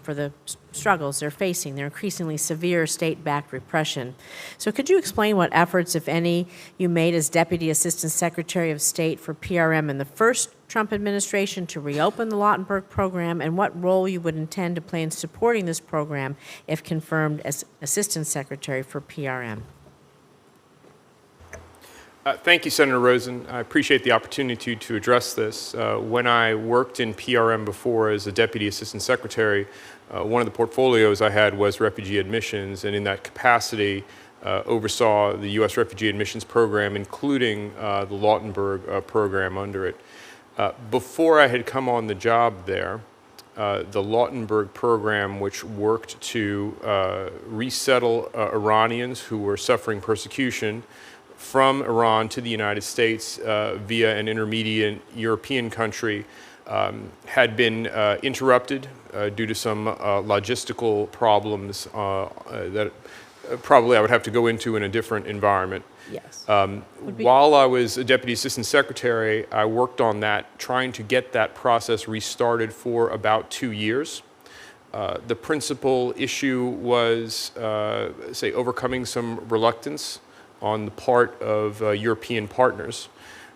for the struggles they're facing, their increasingly severe state-backed repression. So could you explain what efforts, if any, you made as Deputy Assistant Secretary of State for PRM in the first Trump administration to reopen the Lautenberg program, and what role you would intend to play in supporting this program if confirmed as Assistant Secretary for PRM? Thank you, Senator Rosen. I appreciate the opportunity to address this. When I worked in PRM before as a Deputy Assistant Secretary, one of the portfolios I had was refugee admissions, and in that capacity oversaw the U.S. refugee admissions program, including the Lautenberg program under it. Before I had come on the job there, the Lautenberg program, which worked to resettle Iranians who were suffering persecution from Iran to the United States via an intermediate European country, had been interrupted due to some logistical problems that probably I would have to go into in a different environment. Yes. While I was a Deputy Assistant Secretary, I worked on that, trying to get that process restarted for about 2 years. The principal issue was, say, overcoming some reluctance on the part of European partners.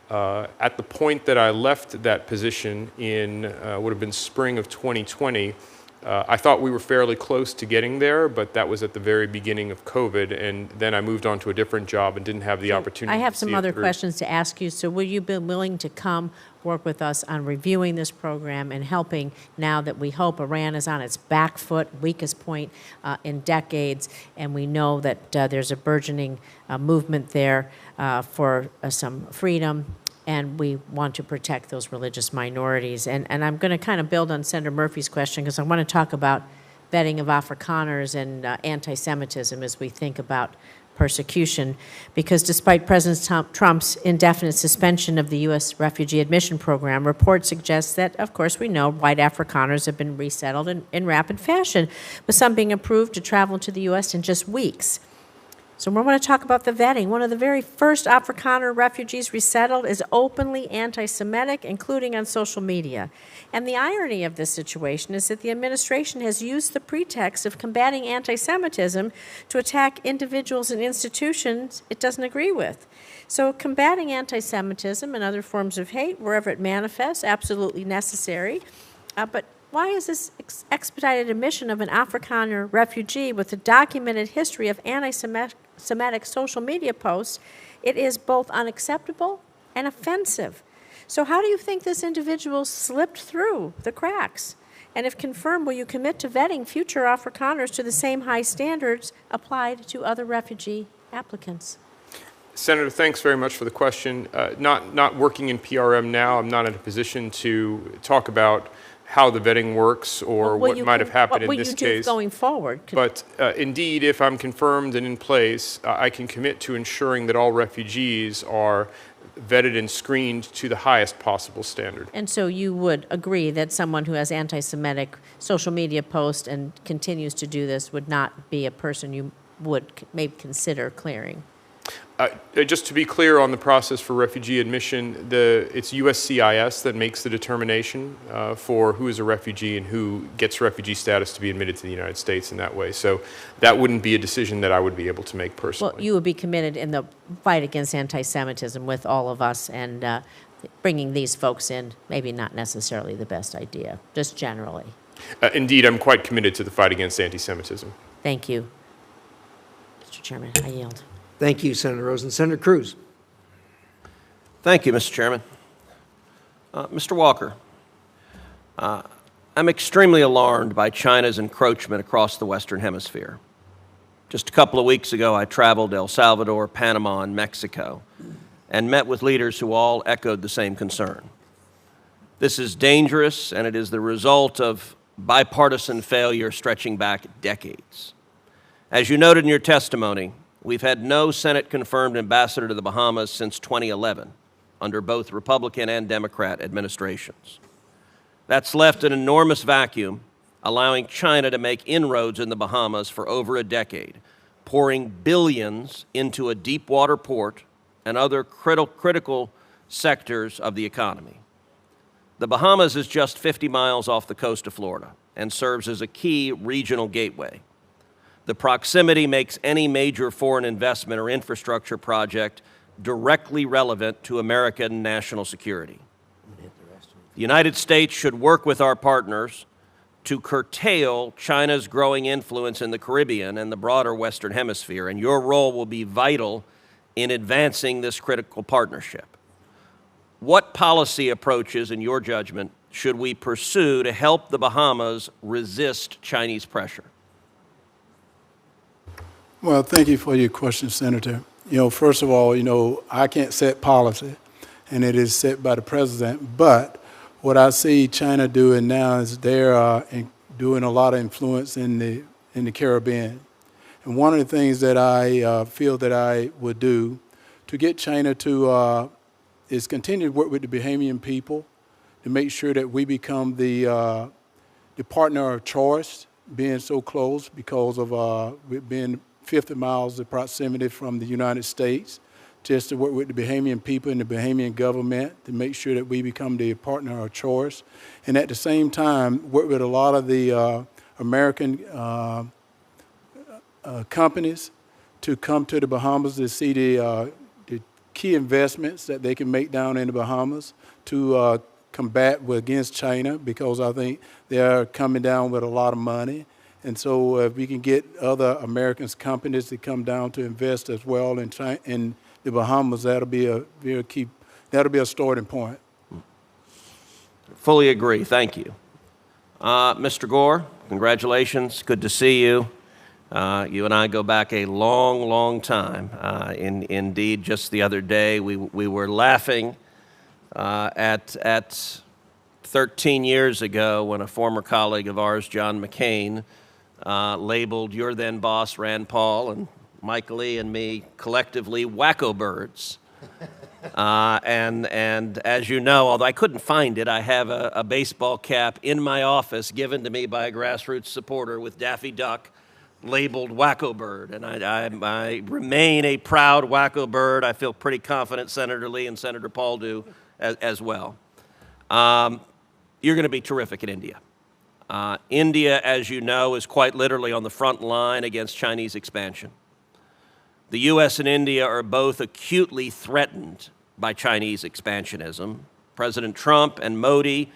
At the point that I left that position in would have been spring of 2020, I thought we were fairly close to getting there, but that was at the very beginning of COVID, and then I moved on to a different job and didn't have the opportunity. I have to some see other it through. questions to ask you, so will you be willing to come work with us on reviewing this program and helping now that we hope Iran is on its back foot, weakest point in decades, and we know that there's a burgeoning movement there for some freedom, and we want to protect those religious minorities. And I'm going to kind of build on Senator Murphy's question, because I want to talk about vetting of Afrikaners and anti-Semitism as we think about persecution, because despite President Trump's indefinite suspension of the U.S. refugee admission program, reports suggest that, of course, we know white Afrikaners have been resettled in rapid fashion, with some being approved to travel to the U.S. in just weeks. So we want to talk about the vetting. One of the very first Afrikaner refugees resettled is openly anti-Semitic, including on social media. And the irony of this situation is that the administration has used the pretext of combating anti-Semitism to attack individuals and institutions it doesn't agree with. So combating anti-Semitism and other forms of hate, wherever it manifests, absolutely necessary. But why is this expedited admission of an Afrikaner refugee with a documented history of anti-Semitic social media posts? It is both unacceptable and offensive. So how do you think this individual slipped through the cracks? And if confirmed, will you commit to vetting future Afrikaners to the same high standards applied to other refugee applicants? Senator, thanks very much for the question. Not working in PRM now, I'm not in a position to talk about how the vetting works or what might have happened in this case. What will you do going forward? But indeed, if I'm confirmed and in place, I can commit to ensuring that all refugees are vetted and screened to the highest possible standard. And so you would agree that someone who has anti-Semitic social media posts and continues to do this would not be a person you would maybe consider clearing? Just to be clear on the process for refugee admission, it's USCIS that makes the determination for who is a refugee and who gets refugee status to be admitted to the United States in that way. So that wouldn't be a decision that I would be able to make personally. Well, you would be committed in the fight against anti-Semitism with all of us, and bringing these folks in, maybe not necessarily the best idea, just generally. Indeed, I'm quite committed to the fight against anti-Semitism. Thank you. Mr. Chairman, I yield. Thank you, Senator Rosen. Senator Cruz. Thank you, Mr. Chairman. Mr. Walker, I'm extremely alarmed by China's encroachment across the Western Hemisphere. Just a couple of weeks ago, I traveled to El Salvador, Panama, and Mexico, and met with leaders who all echoed the same concern. This is dangerous, and it is the result of bipartisan failure stretching back decades. As you noted in your testimony, we've had no Senate-confirmed ambassador to the Bahamas since 2011, under both Republican and Democrat administrations. That's left an enormous vacuum, allowing China to make inroads in the Bahamas for over a decade, pouring billions into a deep-water port and other critical sectors of the economy. The Bahamas is just 50 miles off the coast of Florida and serves as a key regional gateway. The proximity makes any major foreign investment or infrastructure project directly relevant to American national security. The United States should work with our partners to curtail China's growing influence in the Caribbean and the broader Western Hemisphere, and your role will be vital in advancing this critical partnership. What policy approaches, in your judgment, should we pursue to help the Bahamas resist Chinese pressure? Well, thank you for your question, Senator. First of all, I can't set policy, and it is set by the president. But what I see China doing now is they're doing a lot of influence in the Caribbean. And one of the things that I feel that I would do to get China to is continue to work with the Bahamian people to make sure that we become the partner of choice, being so close because of being 50 miles of proximity from the United States, just to work with the Bahamian people and the Bahamian government to make sure that we become the partner of choice. And at the same time, work with a lot of the American companies to come to the Bahamas to see the key investments that they can make down in the Bahamas to combat against China, because I think they're coming down with a lot of money. And so if we can get other American companies to come down to invest as well in the Bahamas, that'll be a starting point. Fully agree. Thank you. Mr. Gore, congratulations. Good to see you. You and I go back a long, long time. Indeed, just the other day, we were laughing at 13 years ago when a former colleague of ours, John McCain, labeled your then boss, Rand Paul, and Michael Lee and me collectively wacko birds. And as you know, although I couldn't find it, I have a baseball cap in my office given to me by a grassroots supporter with Daffy Duck labeled wacko bird, and I remain a proud wacko bird. I feel pretty confident Senator Lee and Senator Paul do as well. You're going to be terrific in India. India, as you know, is quite literally on the front line against Chinese expansion. The U.S. and India are both acutely threatened by Chinese expansionism. President Trump and Modi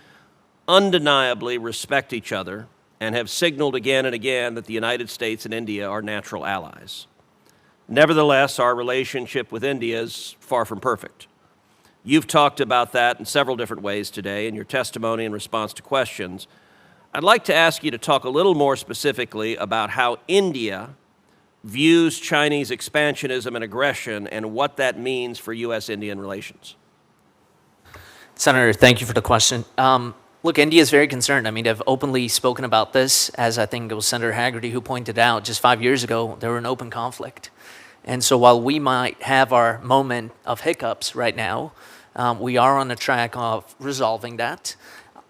undeniably respect each other and have signaled again and again that the United States and India are natural allies. Nevertheless, our relationship with India is far from perfect. You've talked about that in several different ways today in your testimony in response to questions. I'd like to ask you to talk a little more specifically about how India views Chinese expansionism and aggression and what that means for U.S.-Indian relations. Senator, thank you for the question. Look, India is very concerned. I mean, they've openly spoken about this, as I think it was Senator Haggerty who pointed out just 5 years ago, they were in open conflict. And so while we might have our moment of hiccups right now, we are on the track of resolving that.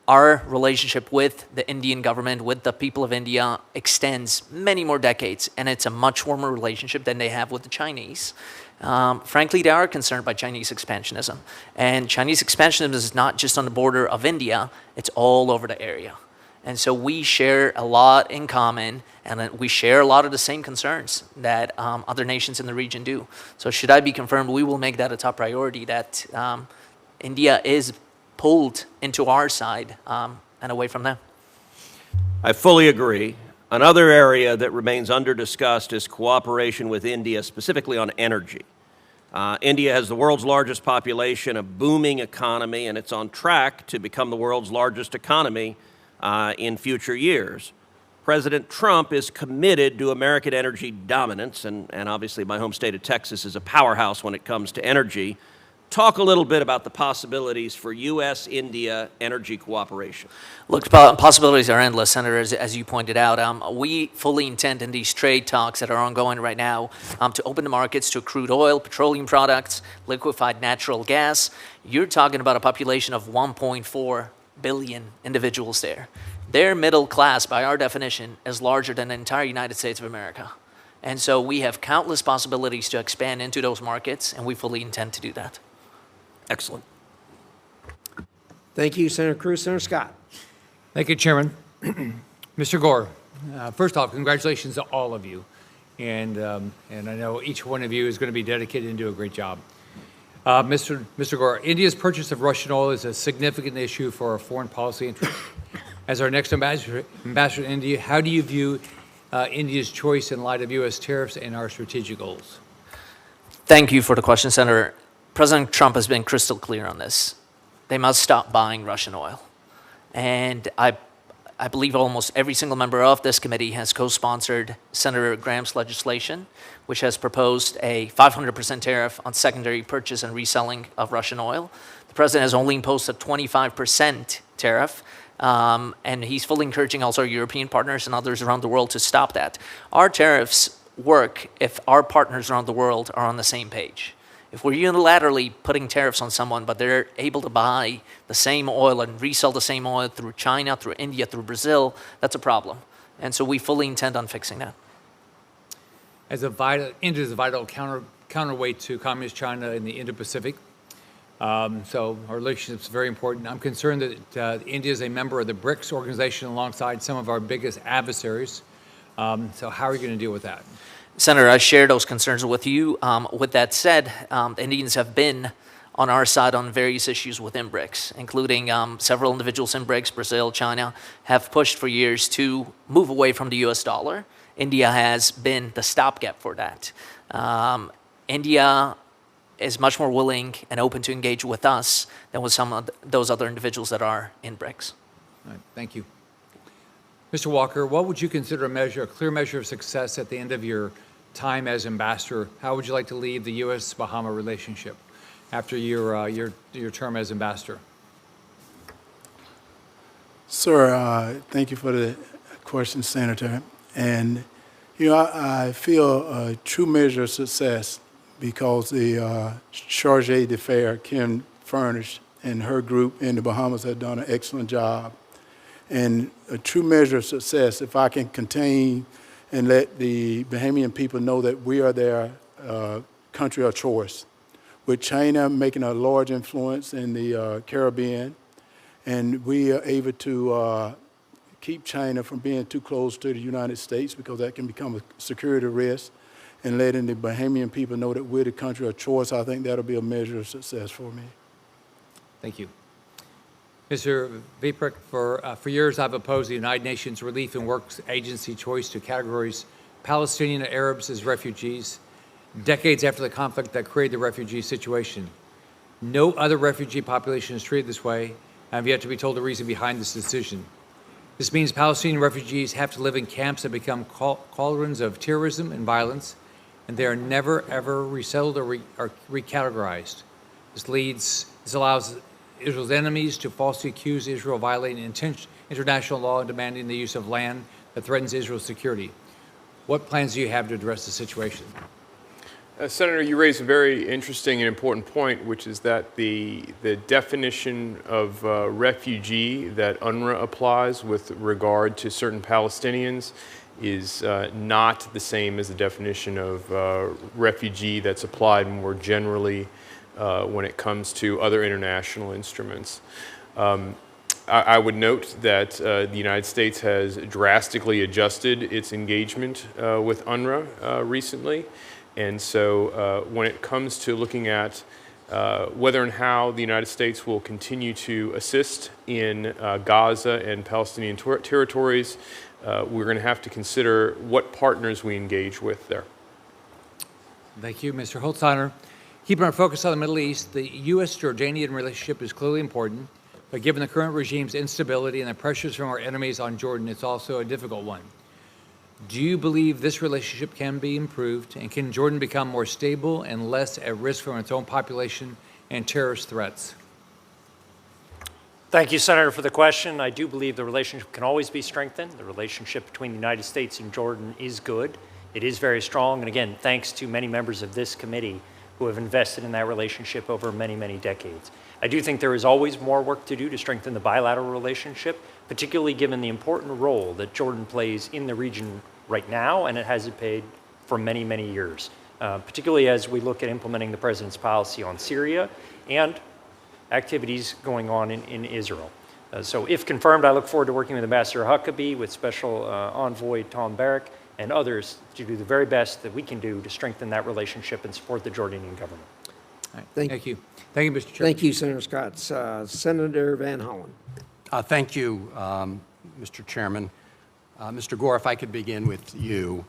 Our relationship with the Indian government, with the people of India, extends many more decades, and it's a much warmer relationship than they have with the Chinese. Frankly, they are concerned by Chinese expansionism. And Chinese expansionism is not just on the border of India, it's all over the area. And so we share a lot in common, and we share a lot of the same concerns that other nations in the region do. So should I be confirmed, we will make that a top priority, that India is pulled into our side and away from them. I fully agree. Another area that remains under-discussed is cooperation with India, specifically on energy. India has the world's largest population, a booming economy, and it's on track to become the world's largest economy in future years. President Trump is committed to American energy dominance, and obviously my home state of Texas is a powerhouse when it comes to energy. Talk a little bit about the possibilities for U.S.-India energy cooperation. Look, possibilities are endless, Senator, as you pointed out. We fully intend in these trade talks that are ongoing right now to open the markets to crude oil, petroleum products, liquefied natural gas. You're talking about a population of 1.4 billion individuals there. Their middle class, by our definition, is larger than the entire United States of America. And so we have countless possibilities to expand into those markets, and we fully intend to do that. Excellent. Thank you, Senator Cruz. Senator Scott. Thank you, Chairman. Mr. Gore, first off, congratulations to all of you. And I know each one of you is going to be dedicated and do a great job. Mr. Gore, India's purchase of Russian oil is a significant issue for our foreign policy interest. As our next ambassador to India, how do you view India's choice in light of U.S. tariffs and our strategic goals? Thank you for the question, Senator. President Trump has been crystal clear on this. They must stop buying Russian oil. And I believe almost every single member of this committee has co-sponsored Senator Graham's legislation, which has proposed a 500% tariff on secondary purchase and reselling of Russian oil. The president has only imposed a 25% tariff, and he's fully encouraging also our European partners and others around the world to stop that. Our tariffs work if our partners around the world are on the same page. If we're unilaterally putting tariffs on someone, but they're able to buy the same oil and resell the same oil through China, through India, through Brazil, that's a problem. And so we fully intend on fixing that. India is a vital counterweight to Communist China in the Indo-Pacific. So our relationship is very important. I'm concerned that India is a member of the BRICS organization alongside some of our biggest adversaries. So how are you going to deal with that? Senator, I share those concerns with you. With that said, the Indians have been on our side on various issues within BRICS, including several individuals in BRICS, Brazil, China, have pushed for years to move away from the U.S. dollar. India has been the stopgap for that. India is much more willing and open to engage with us than with some of those other individuals that are in BRICS. All right, thank you. Mr. Walker, what would you consider a clear measure of success at the end of your time as ambassador? How would you like to leave the U.S.-Bahama relationship after your term as ambassador? Sir, thank you for the question, Senator. And, I feel a true measure of success because the charge d'affaires, Kim Furnish, and her group in the Bahamas have done an excellent job. And a true measure of success, if I can contain and let the Bahamian people know that we are their country of choice. With China making a large influence in the Caribbean, and we are able to keep China from being too close to the United States because that can become a security risk, and letting the Bahamian people know that we're the country of choice, I think that'll be a measure of success for me. Thank you. Mr. Veprek, for years I've opposed the United Nations Relief and Works Agency choice to categorize Palestinian and Arabs as refugees, decades after the conflict that created the refugee situation. No other refugee population is treated this way, and I've yet to be told the reason behind this decision. This means Palestinian refugees have to live in camps that become cauldrons of terrorism and violence, and they are never, ever resettled or recategorized. This allows Israel's enemies to falsely accuse Israel of violating international law and demanding the use of land that threatens Israel's security. What plans do you have to address the situation? Senator, you raise a very interesting and important point, which is that the definition of refugee that UNRWA applies with regard to certain Palestinians is not the same as the definition of refugee that's applied more generally when it comes to other international instruments. I would note that the United States has drastically adjusted its engagement with UNRWA recently. And so when it comes to looking at whether and how the United States will continue to assist in Gaza and Palestinian territories, we're going to have to consider what partners we engage with there. Thank you. Mr. Holtsnider. Keeping our focus on the Middle East, the U.S.-Jordanian relationship is clearly important, but given the current regime's instability and the pressures from our enemies on Jordan, it's also a difficult one. Do you believe this relationship can be improved, and can Jordan become more stable and less at risk from its own population and terrorist threats? Thank you, Senator, for the question. I do believe the relationship can always be strengthened. The relationship between the United States and Jordan is good. It is very strong, and again, thanks to many members of this committee who have invested in that relationship over many, many decades. I do think there is always more work to do to strengthen the bilateral relationship, particularly given the important role that Jordan plays in the region right now, and it has played for many, many years, particularly as we look at implementing the president's policy on Syria and activities going on in Israel. So if confirmed, I look forward to working with Ambassador Huckabee, with Special Envoy Tom Barrack, and others to do the very best that we can do to strengthen that relationship and support the Jordanian government. All right. Thank you. Thank you, Mr. Chairman. Thank you, Senator Scott. Senator Van Hollen. Thank you, Mr. Chairman. Mr. Gore, if I could begin with you.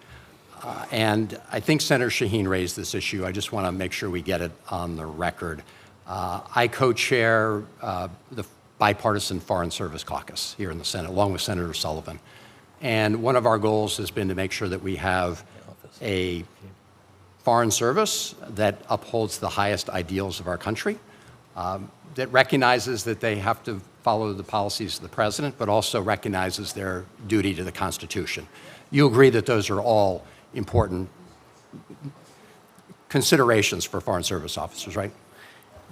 And I think Senator Shaheen raised this issue. I just want to make sure we get it on the record. I co-chair the Bipartisan Foreign Service Caucus here in the Senate, along with Senator Sullivan. And one of our goals has been to make sure that we have a foreign service that upholds the highest ideals of our country, that recognizes that they have to follow the policies of the president, but also recognizes their duty to the Constitution. You agree that those are all important considerations for foreign service officers, right?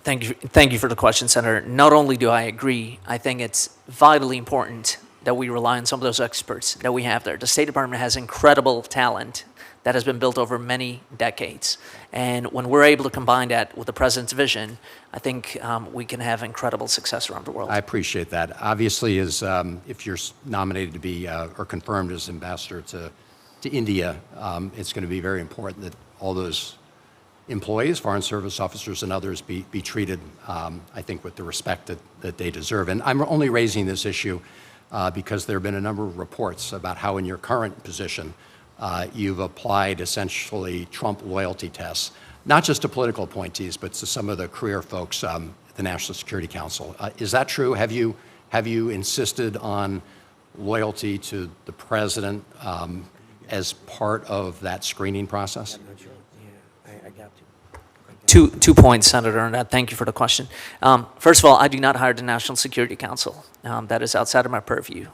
Thank you for the question, Senator. Not only do I agree, I think it's vitally important that we rely on some of those experts that we have there. The State Department has incredible talent that has been built over many decades. And when we're able to combine that with the president's vision, I think we can have incredible success around the world. I appreciate that. Obviously, as if you're nominated to be or confirmed as ambassador to India, it's going to be very important that all those employees, foreign service officers and others be treated, I think, with the respect that they deserve. And I'm only raising this issue because there have been a number of reports about how in your current position you've applied essentially Trump loyalty tests, not just to political appointees, but to some of the career folks at the National Security Council. Is that true? Have you insisted on loyalty to the president as part of that screening process? I'm not sure. Yeah, I got to. Two points, Senator, on that. Thank you for the question. First of all, I do not hire the National Security Council. That is outside of my purview.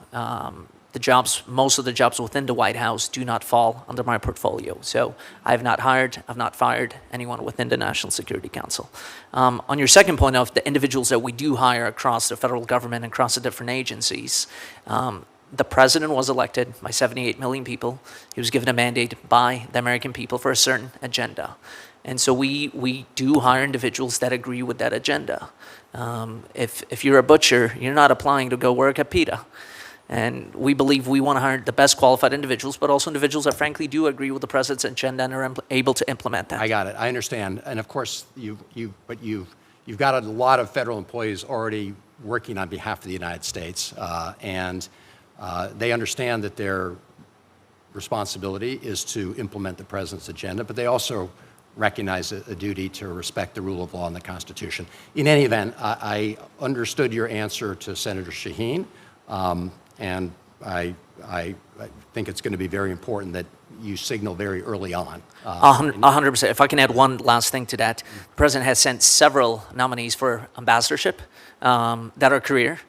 Most of the jobs within the White House do not fall under my portfolio. So I have not hired, I've not fired anyone within the National Security Council. On your second point of the individuals that we do hire across the federal government and across the different agencies, The president was elected by 78 million people. He was given a mandate by the American people for a certain agenda. And so we do hire individuals that agree with that agenda. If you're a butcher, you're not applying to go work at PETA. And we believe we want to hire the best qualified individuals, but also individuals that frankly do agree with the president's agenda and are able to implement that. I got it. I understand. And of course, you've got a lot of federal employees already working on behalf of the United States, and they understand that their responsibility is to implement the president's agenda, but they also recognize a duty to respect the rule of law and the Constitution. In any event, I understood your answer to Senator Shaheen, and I think it's going to be very important that you signal very early on. 100%. If I can add one last thing to that, the president has sent several nominees for ambassadorship that are career,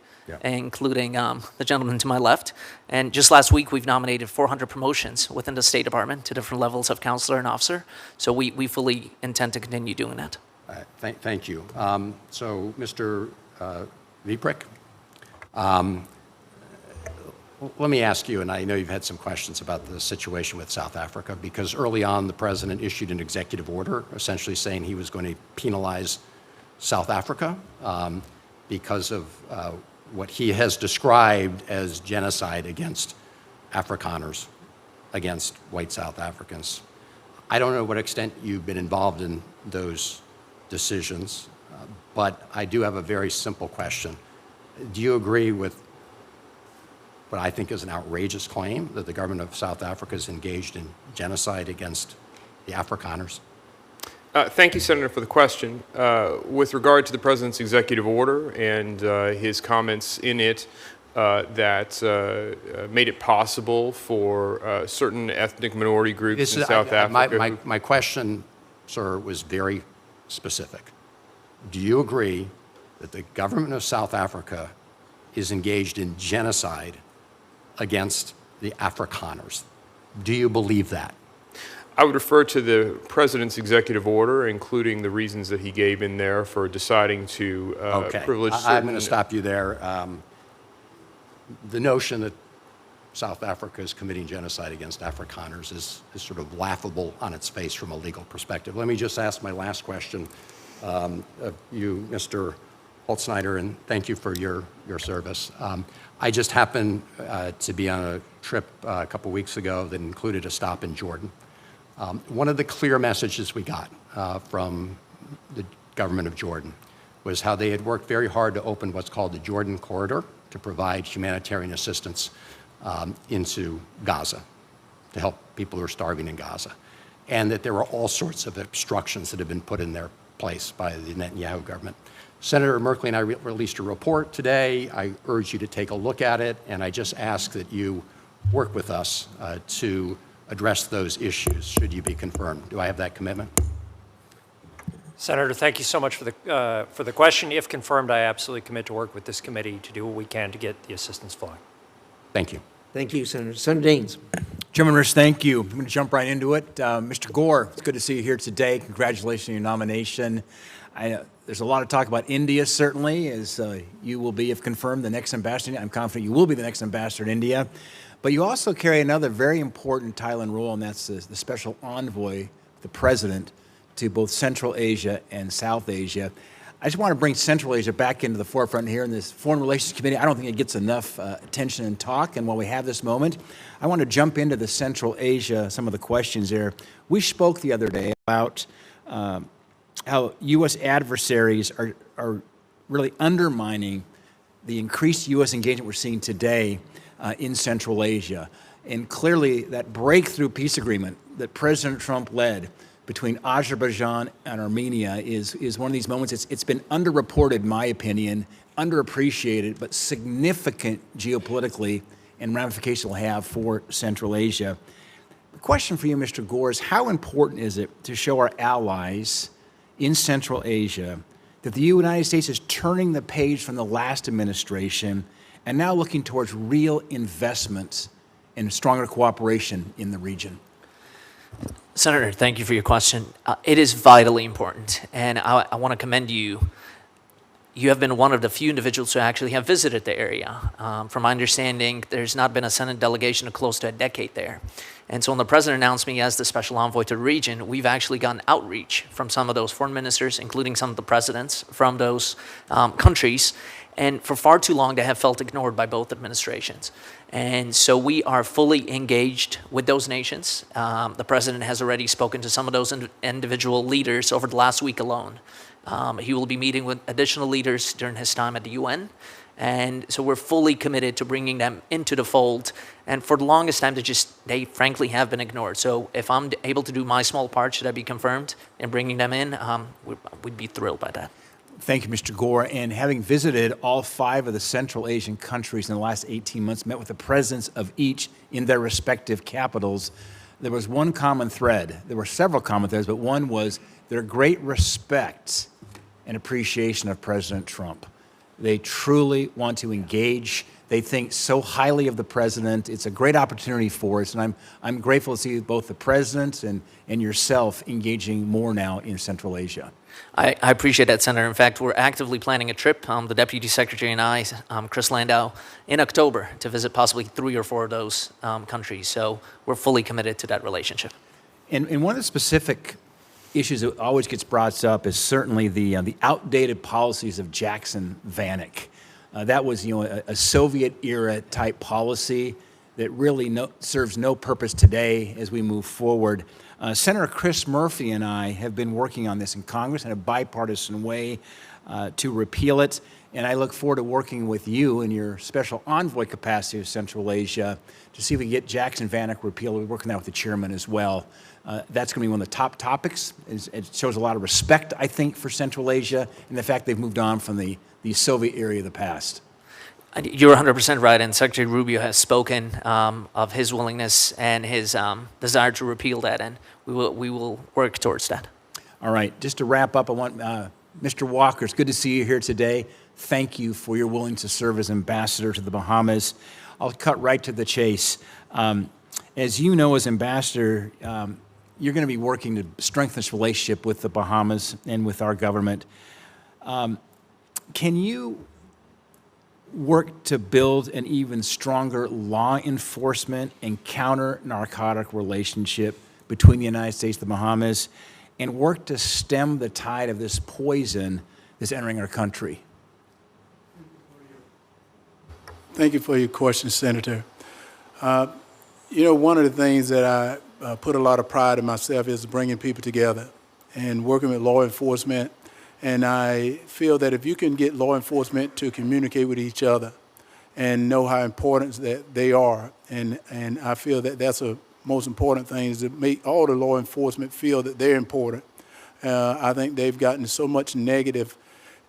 including the gentleman to my left. And just last week, we've nominated 400 promotions within the State Department to different levels of counselor and officer. So we fully intend to continue doing that. Thank you. So, Mr. Veprek, let me ask you, and I know you've had some questions about the situation with South Africa, because early on the president issued an executive order essentially saying he was going to penalize South Africa because of what he has described as genocide against Afrikaners, against white South Africans. I don't know what extent you've been involved in those decisions, but I do have a very simple question. Do you agree with what I think is an outrageous claim that the government of South Africa is engaged in genocide against the Afrikaners? Thank you, Senator, for the question. With regard to the president's executive order and his comments in it that made it possible for certain ethnic minority groups in South Africa. My question, sir, was very specific. Do you agree that the government of South Africa is engaged in genocide against the Afrikaners? Do you believe that? I would refer to the president's executive order, including the reasons that he gave in there for deciding to privilege certain... I'm going to stop you there. The notion that South Africa is committing genocide against Afrikaners is sort of laughable on its face from a legal perspective. Let me just ask my last question of you, Mr. Holtsnider, and thank you for your service. I just happened to be on a trip a couple weeks ago that included a stop in Jordan. One of the clear messages we got from the government of Jordan was how they had worked very hard to open what's called the Jordan Corridor to provide humanitarian assistance into Gaza, to help people who are starving in Gaza, and that there were all sorts of obstructions that had been put in their place by the Netanyahu government. Senator Merkley and I released a report today. I urge you to take a look at it, and I just ask that you work with us to address those issues, should you be confirmed. Do I have that commitment? Senator, thank you so much for the question. If confirmed, I absolutely commit to work with this committee to do what we can to get the assistance flowing. Thank you. Thank you, Senator. Senator Daines. Chairman Risch, thank you. I'm going to jump right into it. Mr. Gore, it's good to see you here today. Congratulations on your nomination. There's a lot of talk about India, certainly, as you will be, if confirmed, the next ambassador. I'm confident you will be the next ambassador in India. But you also carry another very important title and role, and that's the special envoy, the president, to both Central Asia and South Asia. I just want to bring Central Asia back into the forefront here in this Foreign Relations Committee. I don't think it gets enough attention and talk, and while we have this moment, I want to jump into the Central Asia, some of the questions there. We spoke the other day about how U.S. adversaries are really undermining the increased U.S. engagement we're seeing today in Central Asia. And clearly that breakthrough peace agreement that President Trump led between Azerbaijan and Armenia is one of these moments. It's been underreported, in my opinion, underappreciated, but significant geopolitically and ramifications will have for Central Asia. The question for you, Mr. Gore, is how important is it to show our allies in Central Asia that the United States is turning the page from the last administration and now looking towards real investments and stronger cooperation in the region? Senator, thank you for your question. It is vitally important, and I want to commend you. you have been one of the few individuals who actually have visited the area. From my understanding, there's not been a Senate delegation of close to a decade there. And so when the president announced me as the special envoy to the region, we've actually gotten outreach from some of those foreign ministers, including some of the presidents from those countries. And for far too long, they have felt ignored by both administrations. And so we are fully engaged with those nations. The president has already spoken to some of those individual leaders over the last week alone. He will be meeting with additional leaders during his time at the UN. And so we're fully committed to bringing them into the fold. And for the longest time, they frankly have been ignored. So if I'm able to do my small part, should I be confirmed in bringing them in, we'd be thrilled by that. Thank you, Mr. Gore. And having visited all 5 of the Central Asian countries in the last 18 months, met with the presidents of each in their respective capitals, there was one common thread. There were several common threads, but one was their great respect and appreciation of President Trump. They truly want to engage. They think so highly of the president. It's a great opportunity for us, and I'm grateful to see both the president and yourself engaging more now in Central Asia. I appreciate that, Senator. In fact, we're actively planning a trip, the Deputy Secretary and I, Chris Landau, in October to visit possibly 3 or 4 of those countries. So we're fully committed to that relationship. And one of the specific issues that always gets brought up is certainly the outdated policies of Jackson Vanik. That was, a Soviet-era type policy that really serves no purpose today as we move forward. Senator Chris Murphy and I have been working on this in Congress in a bipartisan way to repeal it, and I look forward to working with you in your special envoy capacity of Central Asia to see if we can get Jackson Vanik repealed. We're working that with the chairman as well. That's going to be one of the top topics. It shows a lot of respect, I think, for Central Asia and the fact they've moved on from the Soviet era of the past. You're 100% right, and Secretary Rubio has spoken of his willingness and his desire to repeal that, and we will work towards that. All right, just to wrap up, I want Mr. Walker, it's good to see you here today. Thank you for your willingness to serve as ambassador to the Bahamas. I'll cut right to the chase. As you know, as ambassador, you're going to be working to strengthen this relationship with the Bahamas and with our government. Can you work to build an even stronger law enforcement and counter-narcotic relationship between the United States and the Bahamas, and work to stem the tide of this poison that's entering our country? Thank you for your question, Senator. One of the things that I put a lot of pride in myself is bringing people together and working with law enforcement. And I feel that if you can get law enforcement to communicate with each other and know how important that they are, and I feel that that's the most important thing, is to make all the law enforcement feel that they're important. I think they've gotten so much negative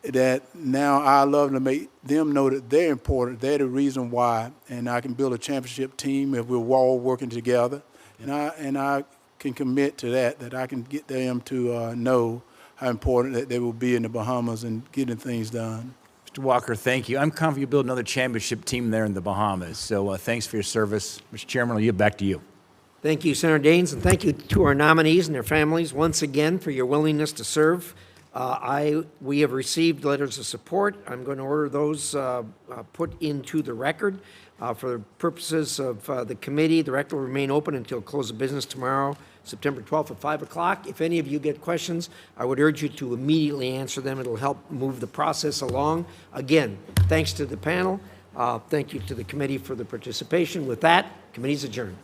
that now I love to make them know that they're important. They're the reason why, and I can build a championship team if we're all working together. And I can commit to that I can get them to know how important that they will be in the Bahamas and getting things done. Mr. Walker, thank you. I'm confident you'll build another championship team there in the Bahamas. So thanks for your service. Mr. Chairman, I'll yield back to you. Thank you, Senator Daines, and thank you to our nominees and their families once again for your willingness to serve. We have received letters of support. I'm going to order those put into the record. For the purposes of the committee, the record will remain open until close of business tomorrow, September 12th at 5 o'clock. If any of you get questions, I would urge you to immediately answer them. It'll help move the process along. Again, thanks to the panel. Thank you to the committee for the participation. With that, committee's adjourned.